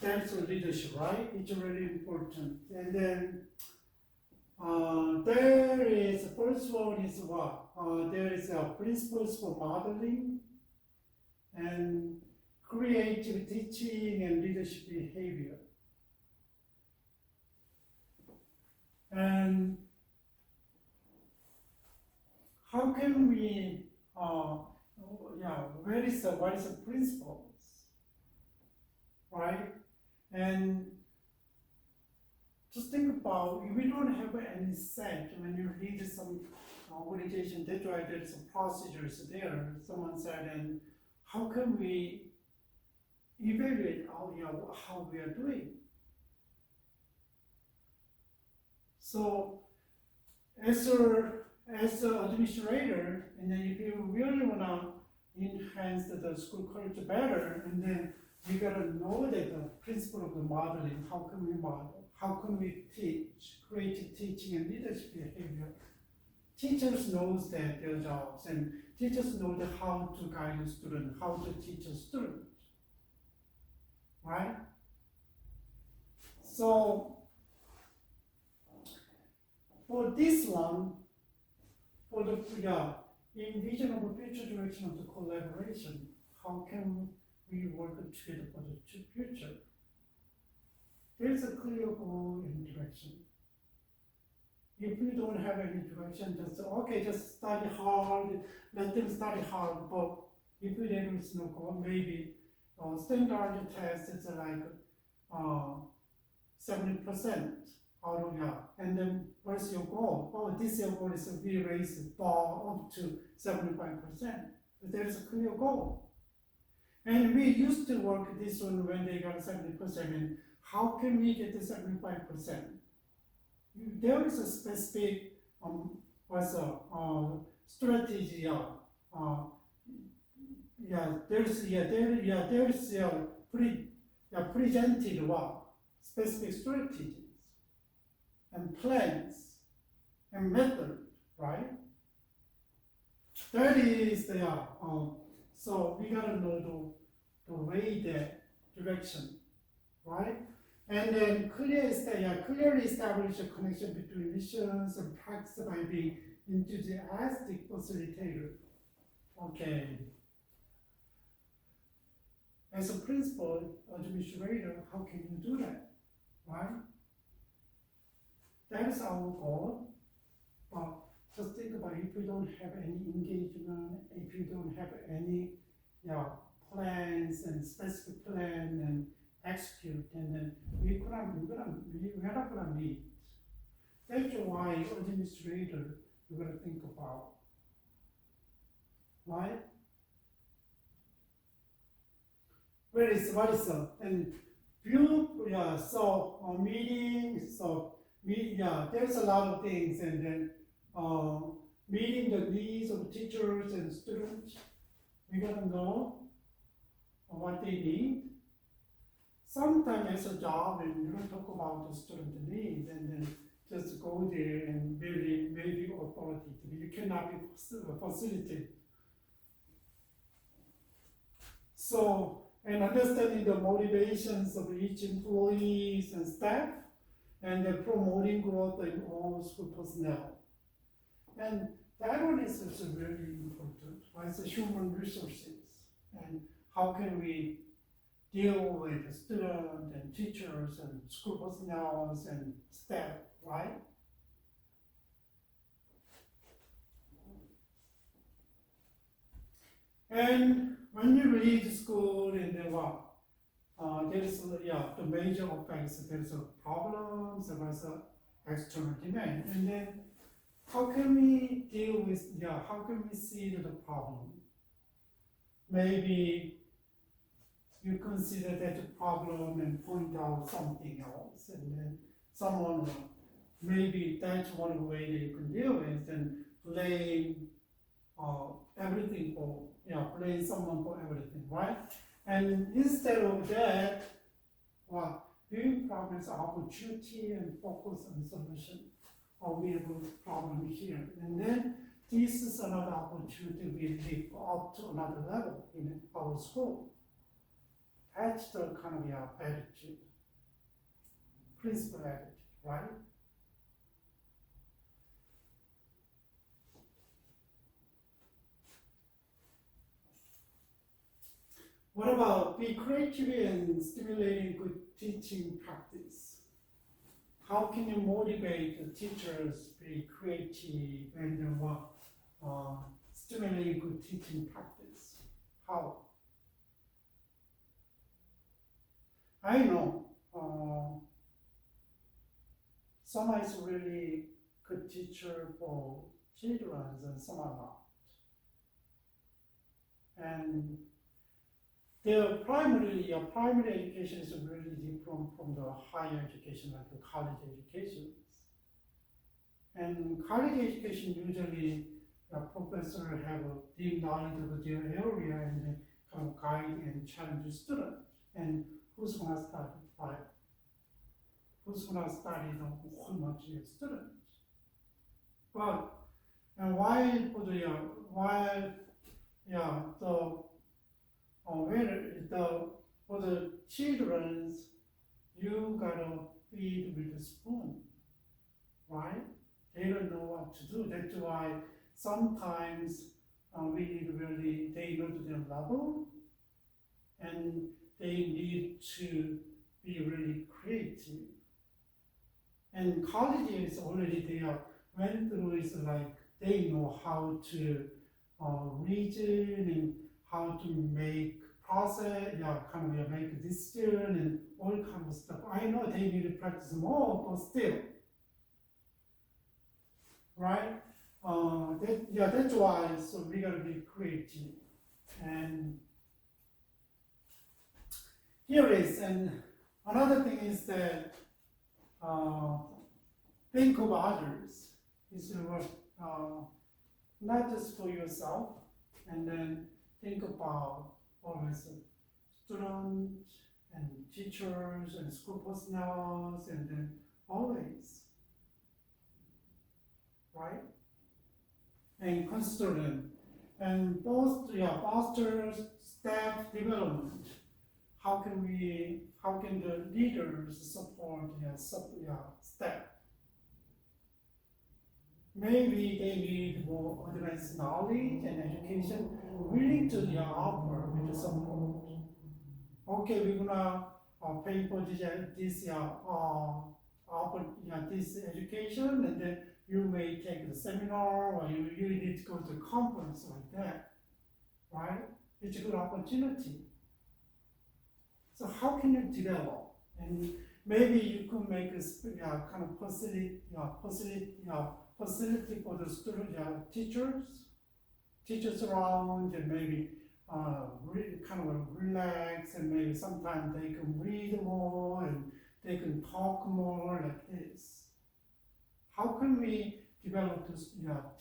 that's leadership, right? It's really important. And then there is, first one is what? There is principles for modeling and creative teaching and leadership behavior. And how can we, what is the principles, right? And just think about, if we don't have any set, when you read some organization, that's why there's some procedures there. Someone said, and how can we evaluate how we are doing? So, as an administrator, and then if you really wanna enhance the school culture better, and then we gotta know that the principle of the modeling, how can we model? How can we teach, creative teaching and leadership behavior? Teachers knows that their jobs, and teachers know that how to guide a student, how to teach a student, right? So, for this one, for the envision of a future direction of the collaboration, how can we work together for the future? There is a clear goal and direction. If you don't have any direction, just study hard, let them study hard, but if there is no goal, maybe standard test is like 70% out of and then what's your goal? Oh, this year goal is to be raised the bar up to 75%. But there is a clear goal. And we used to work this one when they got 70%, and how can we get to 75%? There is a specific strategy. There's presented specific strategies and plans and method, right? That is the so we gotta know the way, the direction, right? And then clearly establish a connection between missions and practice by being enthusiastic facilitator. Okay. As a principal administrator, how can you do that, right? That is our goal. But just think about if you don't have any engagement, if you don't have any plans and specific plan and execute, and then we're not gonna meet. That's why administrator you gotta think about, right? What is and view meeting, there's a lot of things, and then meeting the needs of teachers and students. We gotta know what they need. Sometimes as a job, and you don't talk about the student needs, and then just go there and maybe authoritative. You cannot be facilitated. So, and understanding the motivations of each employees and staff, and then promoting growth in all school personnel. And that one is also very important, right? It's the human resources, and how can we deal with the students and teachers and school personnel and staff, right? And when you read school and then there's the major effects. There's a problems, there's a external demand, and then how can we deal with how can we see the problem? Maybe you consider that a problem and point out something else, and then someone maybe that's one way that you can deal with, and blame everything for blame someone for everything, right? And instead of that, viewing problems as opportunity and focus on solution. we have a problem here. And then this is another opportunity we live up to another level in our school. That's the kind of attitude, principal attitude, right? What about be creative and stimulating good teaching practice? How can you motivate the teachers to be creative and stimulating good teaching practice? How? I know some is really good teacher for children and some are not. And their primary education is really different from the higher education, like the college education. And college education usually the professor have a deep knowledge of their area and kind of guide and challenge the student. And who's gonna study, right? Who's gonna study the whole bunch of students? But and for the children's, you gotta feed with a spoon, right? They don't know what to do. That's why sometimes we need really, they know to their level, and they need to be really creative. And colleges already they are went through is like they know how to reason and how to make process, kind of make decision and all kind of stuff. I know they need to practice more, but still, right? That's why. So we gotta be creative. And here is, and another thing is that think of others. Is not just for yourself, and then think about always students and teachers and school personnel, and then always, right? And consider them. And both, foster staff development. How can the leaders support staff? Maybe they need more advanced knowledge and education, willing to offer with the support. Okay, we're gonna pay for this education, and then you may take the seminar, or you need to go to a conference like that, right? It's a good opportunity. So how can you develop? And maybe you could make a kind of facility for the student, teachers around, and maybe kind of relax, and maybe sometimes they can read more and they can talk more like this. How can we develop this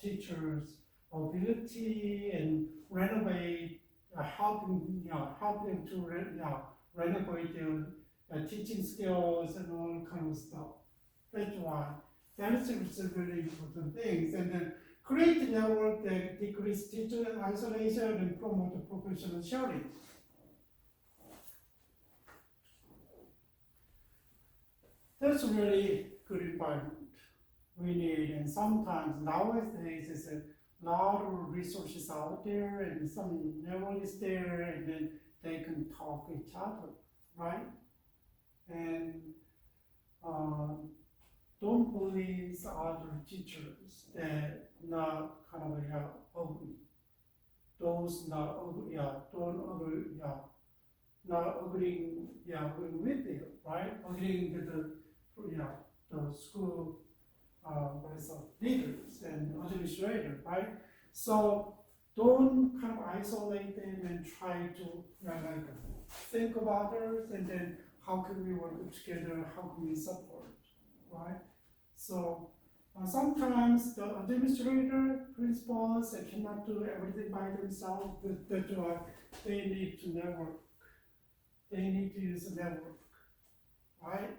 teachers' ability and renovate, helping to renovate their teaching skills and all kind of stuff? That's why. That is a really important things. And then create a network that decrease teacher isolation and promote professional sharing. That's really good environment we need. And sometimes nowadays there's a lot of resources out there, and some network is there, and then they can talk to each other, right? And don't bully other teachers that not kind of ugly. Those not ugly, not agreeing, with you, right? Agreeing with the school, leaders and administrators, right? So don't kind of isolate them and try to think of others, and then how can we work together? How can we support, right? So sometimes the administrator, principals, they cannot do everything by themselves. That's why they need to network. They need to use a network, right?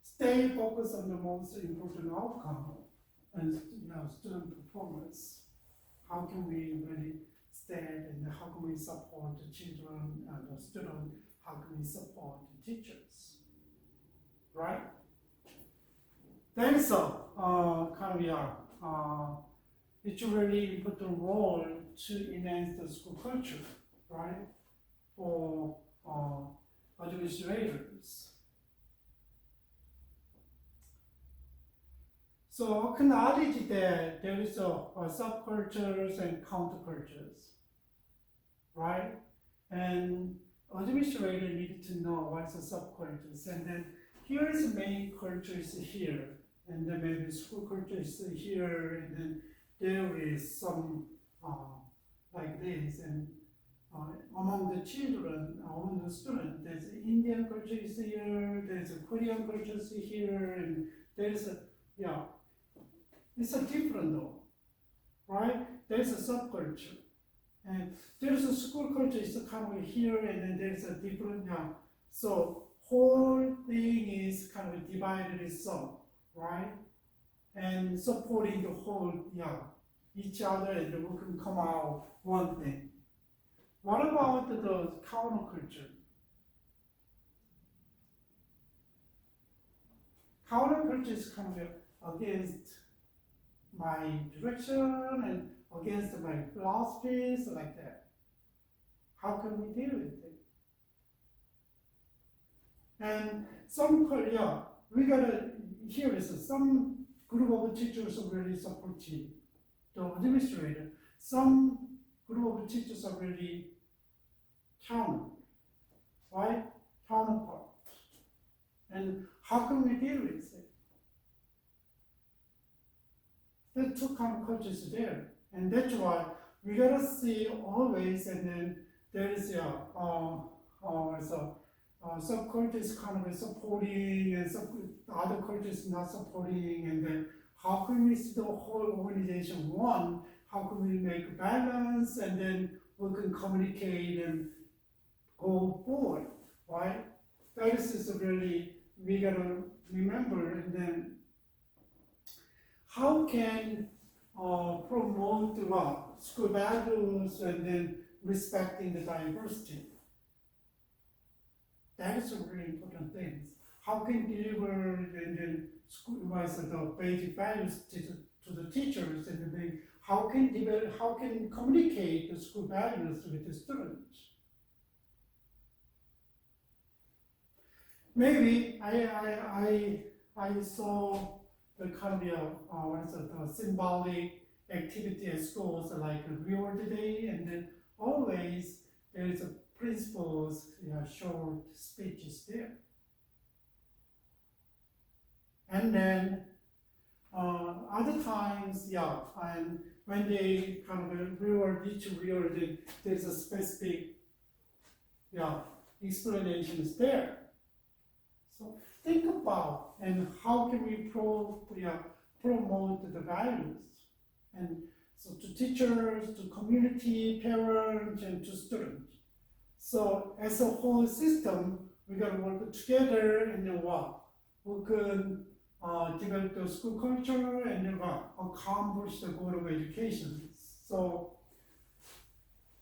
stay focused on the most important outcome and student performance. How can we really stand and how can we support the children and the student? How can we support the teachers? Right? Then it's a really important role to enhance the school culture, right? For administrators. So acknowledge that there is a subcultures and countercultures, right? And administrator need to know what's the subcultures, and then here is the main culture is here, and then maybe school culture is here, and then there is some like this, and among the children, among the students, there's Indian culture is here, there's a Korean culture is here, and there's a it's a different though, right? There's a subculture, and there's a school culture is kind of here, and then there's a different so whole thing is kind of divided itself, right? And supporting the whole each other, and we can come out one thing. What about the counterculture? Counterculture is kind of against my direction and against my philosophies like that. How can we deal with it? And some, we gotta, here is some group of teachers are really supportive, the administrator. Some group of teachers are really counter, right? Counterpart. And how can we deal with it? The two countercultures there, and that's why we gotta see always, and then there is subculture is kind of supporting, and other cultures not supporting, and then how can we see the whole organization one? How can we make balance, and then we can communicate and go forward, right? That is really we gotta remember, and then how can promote school values and then respecting the diversity. That is a really important thing. How can deliver and then school the basic values to the teachers, and then how can communicate the school values with the students. Maybe I saw the kind of the symbolic activity at schools like Reward Day, and then always there is a principles, short speeches there. And then other times, and when they kind of reward each reward, there's a specific, explanations there. So think about and how can we promote the values, and so to teachers, to community, parents, and to students. So as a whole system, we gotta work together and then we can develop the school culture and then accomplish the goal of education. So,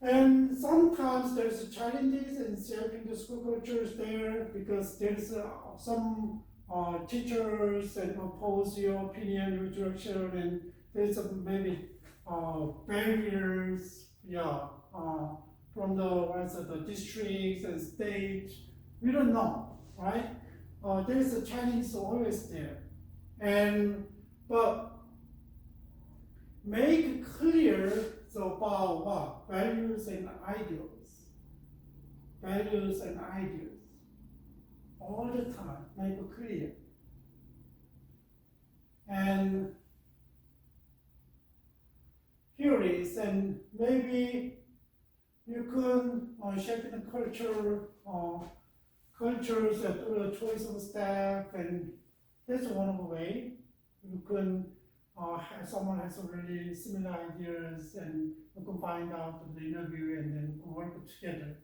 and sometimes there's challenges in shaping the school cultures there, because there's some teachers and oppose your opinion, your direction, and there's maybe barriers, from the districts and states. We don't know, right? There's a challenge always there, but make clear about values and ideals, all the time. Make it clear, and here is, and maybe you can shape the cultures through the choice of staff, and that's one way. You can have someone has really similar ideas, and you can find out in the interview, and then work together.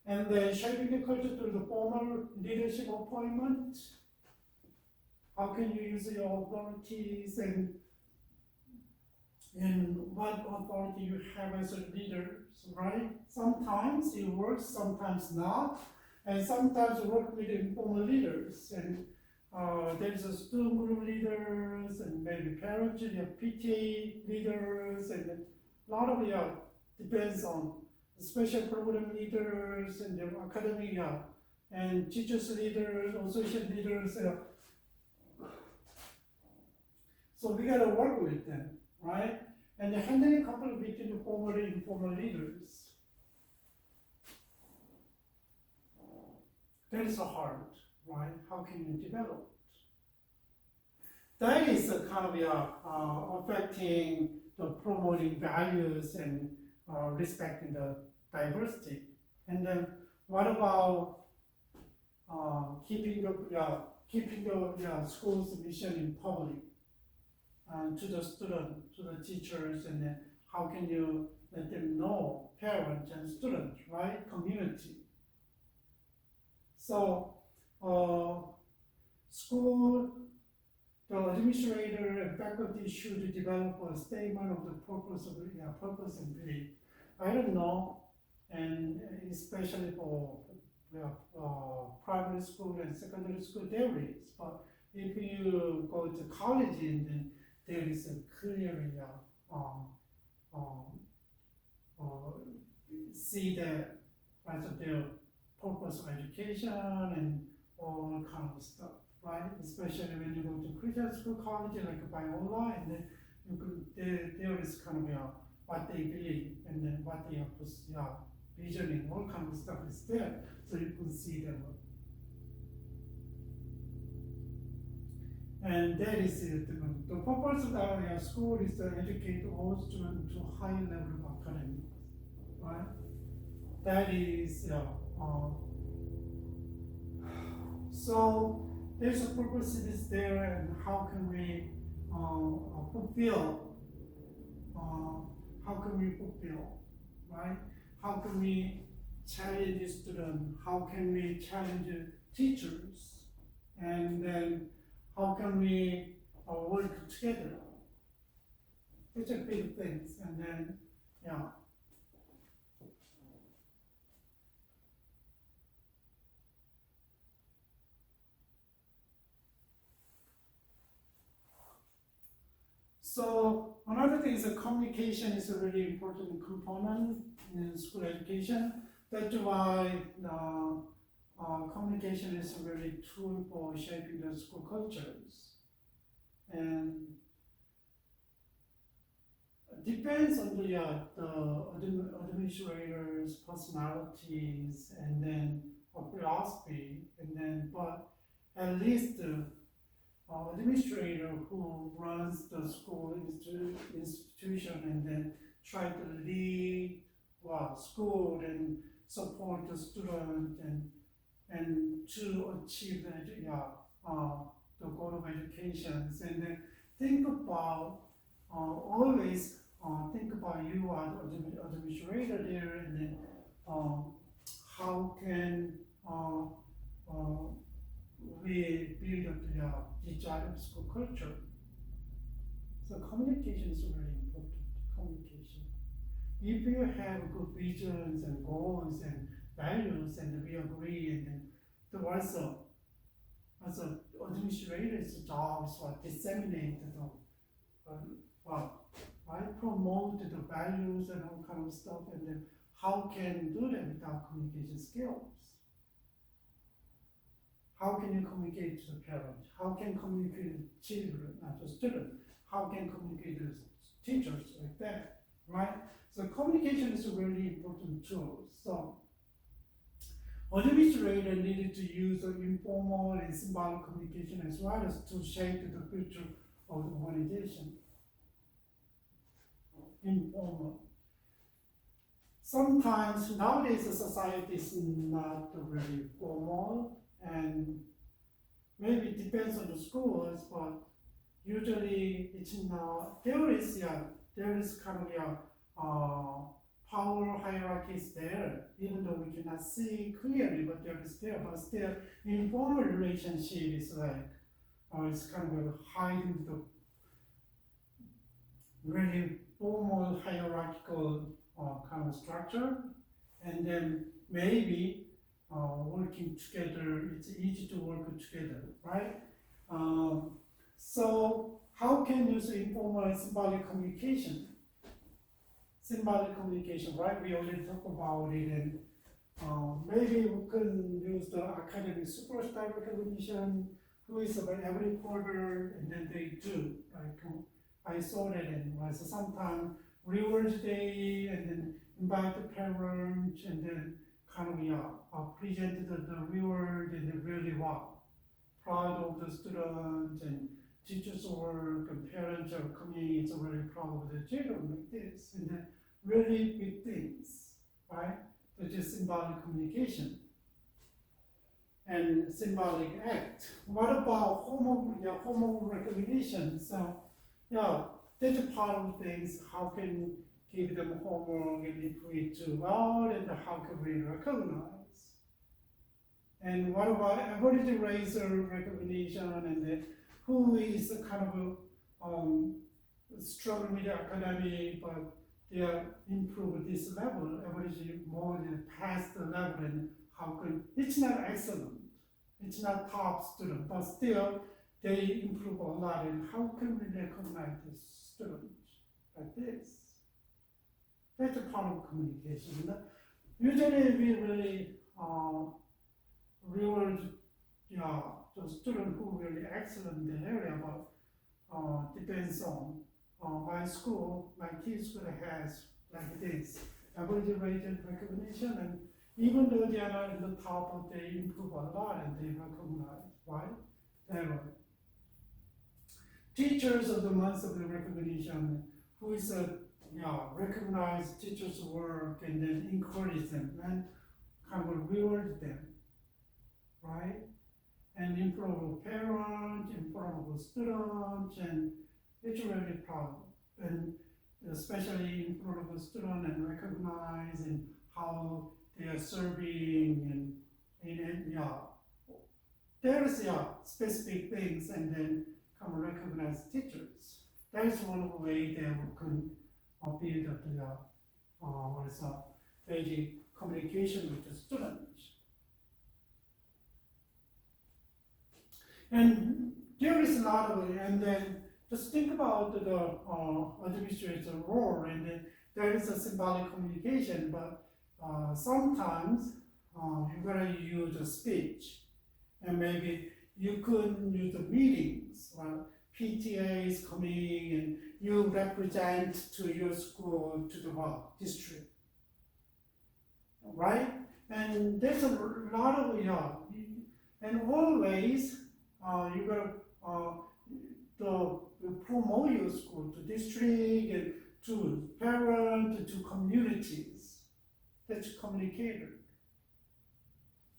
And then shaping the culture through the formal leadership appointment. How can you use your authorities and what authority you have as a leader, right? Sometimes it works, sometimes not, and sometimes you work with informal leaders. And there's a student group leaders, and maybe parents, you have PTA leaders, and a lot of depends on special program leaders and the academic and teachers leaders, associate leaders. So we gotta work with them, right? And the handling conflict between the formal and informal leaders. That is hard, right? How can you develop? That is a kind of affecting the promoting values and respecting the diversity. And then what about keeping the school's mission in public to the student, to the teachers, and then how can you let them know, parents and students, right? Community. So school, the administrator and faculty should develop a statement of the purpose and belief. I don't know, and especially for primary school and secondary school, there is. But if you go to college, and then there is a clear see that as their purpose of education and all kind of stuff, right? Especially when you go to Christian school, college, like Biola, and then you could, there is kind of what they believe, and then what they are visioning, all kind of stuff is there, so you can see them. And that is it. The purpose of our school is to educate all students to a high level of academics, right? That is, so there's a purpose that is there, and how can we fulfill, right? How can we challenge the student? How can we challenge the teachers? And then how can we work together? It's a big things, and then, So another thing is that communication is a really important component in school education. That's why communication is a really tool for shaping the school cultures. And it depends on the administrators' personalities and then philosophy, and then but at least the administrator who runs the school institution and then try to lead school and support the student and to achieve the goal of education. And then think about always think about you as the administrator there, and then how can we build up the desired school culture. So communication is very important. Communication. If you have good visions and goals and values, and we agree, and then also as an administrator's job is to disseminate promote the values and all kind of stuff, and then how can do that without communication skills? How can you communicate to the parents? How can communicate to children, not to students? How can communicate to teachers like that, right? So communication is a really important tool. So administrators needed to use informal and symbolic communication as well as to shape the future of the organization. Informal. Sometimes nowadays the society is not really formal, and maybe it depends on the schools, but usually it's not. There is kind of power hierarchy is there, even though we cannot see clearly, but there is there. But still, informal relationship is like, it's kind of like hiding the really formal hierarchical kind of structure, and then maybe working together, it's easy to work together, right? So how can you use informal and symbolic communication? Symbolic communication, right? We already talked about it, and maybe we can use the academic superstar recognition, who is about every quarter, and then they do. Like I saw that in was sometime reward day, and then invite the parents, and then kind of present the reward, and then really wow, proud of the students and teachers' work, and parents are coming, it's really proud of the children like this, and then really big things, right? That is symbolic communication and symbolic act. What about homework recognition? So, yeah, that's a part of things. How can give them homework, and if we do well, and how can we recognize? And what about average raiser recognition, and then who is kind of struggling with academic, but they are improved this level, average more than past the level, and how can, it's not excellent, it's not top student, but still they improve a lot, and how can we recognize the students like this? That's a part of communication. Usually we really reward the student who really excellent in the area, but depends on my school, my key school has like this, average rated recognition, and even though they are not in the top, but they improve a lot and they recognize, right? There. Teachers of the month of the recognition, who is recognize teachers' work and then encourage them and kind of reward them, right? And improve parents, improve students, and it's really proud. And especially improve students and recognizing how they are serving, and there's specific things, and then come recognize teachers. That is one of the ways they can build up the basic communication with the students. And there is a lot of it, and then just think about the administrator role, and then there is a symbolic communication, but sometimes you're gonna use a speech, and maybe you could use the meetings, PTA is coming, and you represent to your school, to the district, right? And there's a lot of, and always you gotta promote your school to district, and to parents, to communities. That's communicator.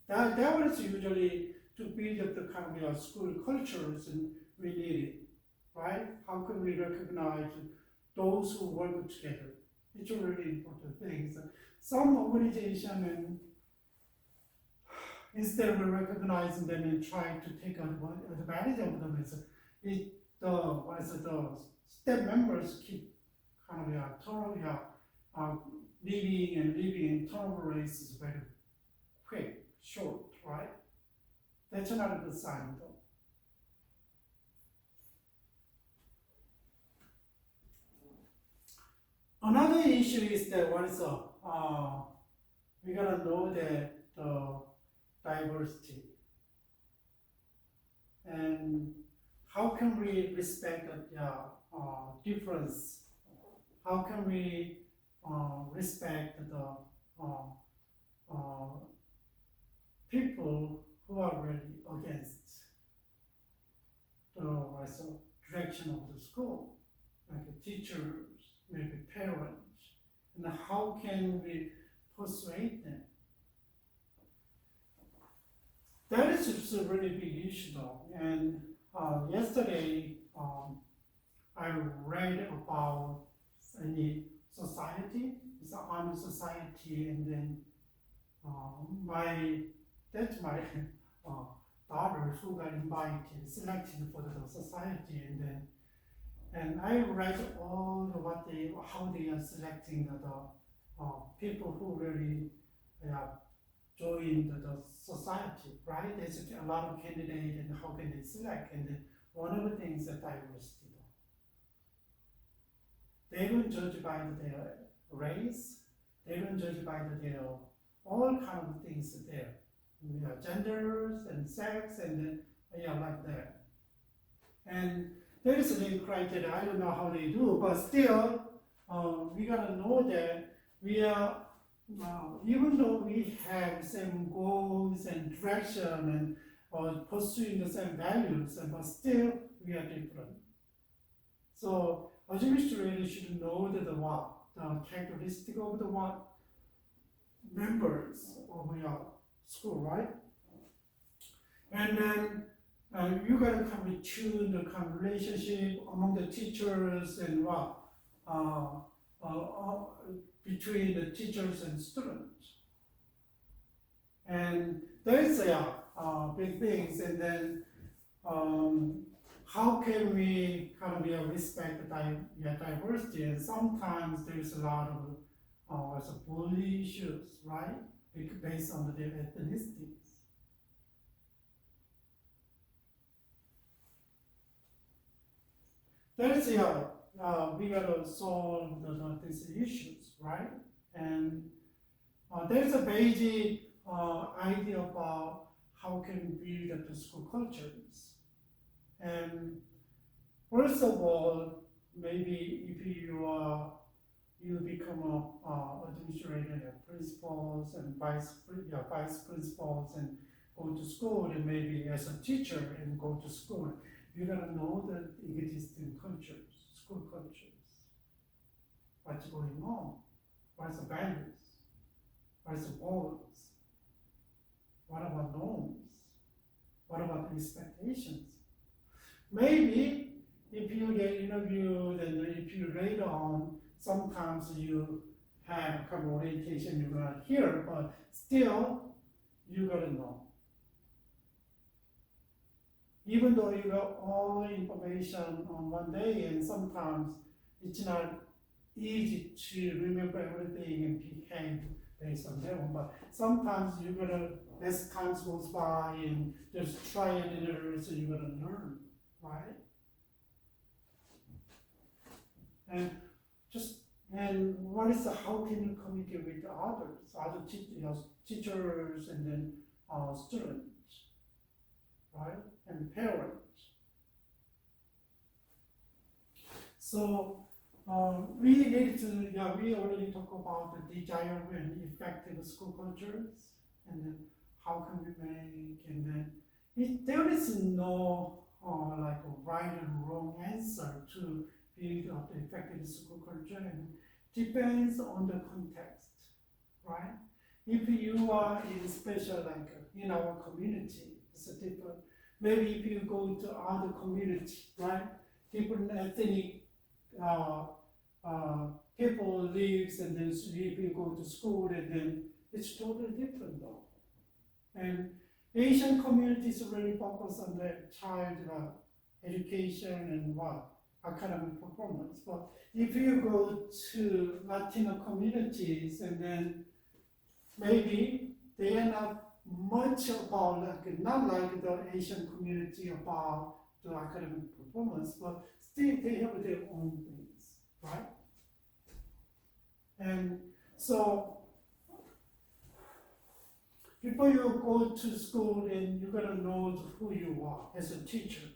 That was usually to build up the kind of school cultures, and we need it, right? How can we recognize those who work together? It's a really important thing. So some organization, and instead of recognizing them and trying to take advantage of them, the staff members keep kind of leaving, and turnover rates is very quick, short, right? That's not a good sign, though. Another issue is that we gotta know that the diversity, and how can we respect the difference? How can we respect the people who are really against the direction of the school, like the teachers, maybe parents, and how can we persuade them? That is just a really big issue, though. And yesterday I read about any society. It's an honor society, and then that's my daughter who got invited, selected for the society, and I read all how they are selecting the people who really join the society, right? There's a lot of candidates, and how can they select? And then one of the things that diversity. They don't judge by their race. They don't judge by their all kind of things there. Genders and sex and then like that. And there is a criteria. I don't know how they do, but still we gotta know that we are even though we have same goals and direction and pursuing the same values, but still we are different. So administrators should know the characteristic of the members of your school, right? And then you gotta tune the relationship among the teachers and between the teachers and students. And there's big things. And then how can we respect the diversity? And sometimes there's a lot of bully issues, right? Based on their ethnicities. There's we gotta solve these issues, right? And there's a basic idea about how can we build the school cultures. And first of all, maybe if you become administrator, principals and vice principals, and go to school, and maybe as a teacher and go to school, you gotta know the existing cultures, school cultures. What's going on? What's the values? What's the goals? What about norms? What about the expectations? Maybe if you get interviewed and if you later on, sometimes you have orientation you're not here, but still you gotta know. Even though you got all the information on one day, and sometimes it's not easy to remember everything and behave based on that one, but sometimes you're gonna, as time goes by and just try and error, so you're gonna learn, right? And what is how can you communicate with the others, other teachers and then students, right? And parents. So we need to, we already talked about the desire and effective school cultures, and then how can we make, and then there is no like a right and wrong answer to build up the effective school culture, and depends on the context, right? If you are in special, like in our community, it's a different. Maybe if you go to other community, right? Different ethnic people lives, and then if you go to school, and then it's totally different though. And Asian communities really focus on the child education and academic performance. But if you go to Latino communities, and then maybe they are not much about, not like the Asian community about the academic performance, but still they have their own things, right? And so before you go to school, then you gotta know who you are as a teacher.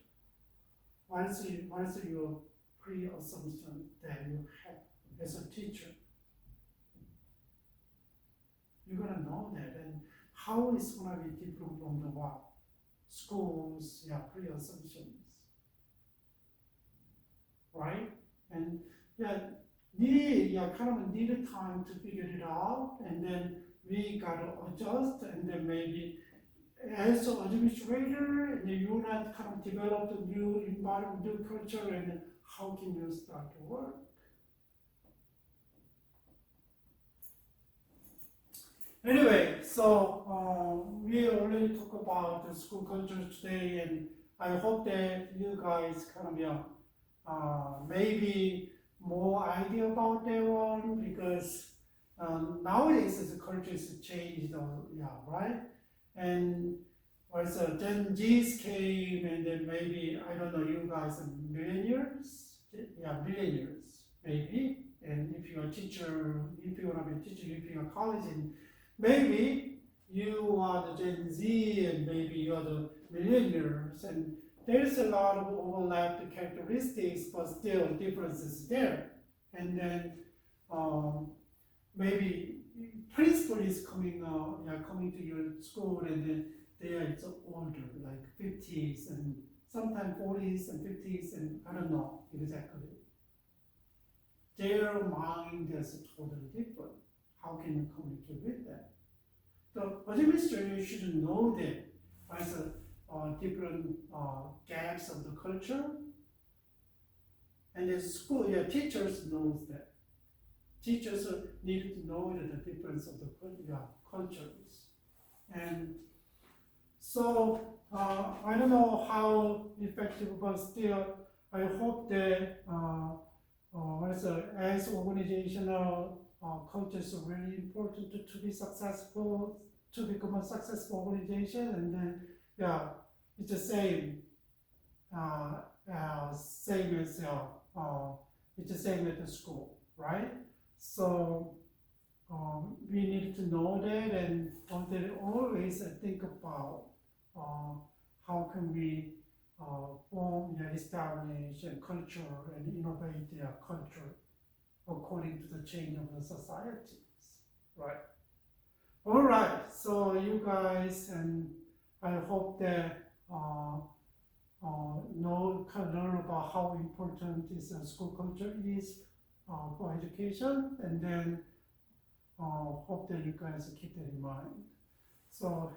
What is your pre-assumption that you have as a teacher? You gotta know that, and how it's gonna be different from the schools, pre-assumptions, right? And we needed time to figure it out, and then we gotta adjust, and then maybe as an administrator, and you not develop a new environment, new culture, and how can you start to work? Anyway, so we already talked about the school culture today, and I hope that you guys kind of maybe more idea about that one because nowadays the culture is changed, right? And also Gen Zs came, and then maybe I don't know, you guys are millennials, millennials maybe. And if you're a teacher, if you want to be a teacher, if you're a college, and maybe you are the Gen Z, and maybe you're the millennials, and there's a lot of overlapping characteristics, but still differences there. And then maybe principal is coming coming to your school, and then they are older, like 50s, and sometimes 40s and 50s, and I don't know exactly. Their mind is totally different. How can you communicate with them? So administrators should know that as different gaps of the culture, and the school, teachers knows that. Teachers need to know the difference of the cultures, and so I don't know how effective, but still I hope that as organizational cultures are really important to be successful, to become a successful organization, and then it's the same same as it's the same at the school, right? So we need to know that, and always think about how can we form, establish a culture and innovate their culture according to the change of the societies, right? All right, so you guys, and I hope that can learn about how important this school culture is for education, and then hope that you guys keep that in mind. So,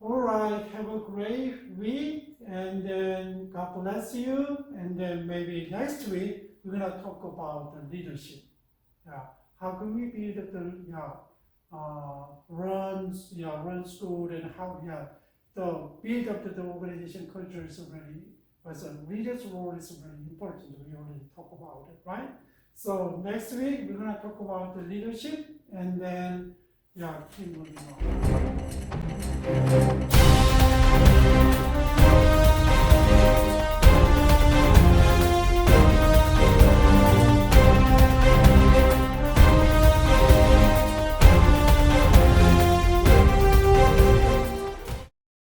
all right, have a great week, and then God bless you, and then maybe next week we're gonna talk about the leadership. How can we build run school, and how the build up the organization culture is really, as a leader's role is really important. We already talked about it, right? So next week we're gonna talk about the leadership, and then keep moving on.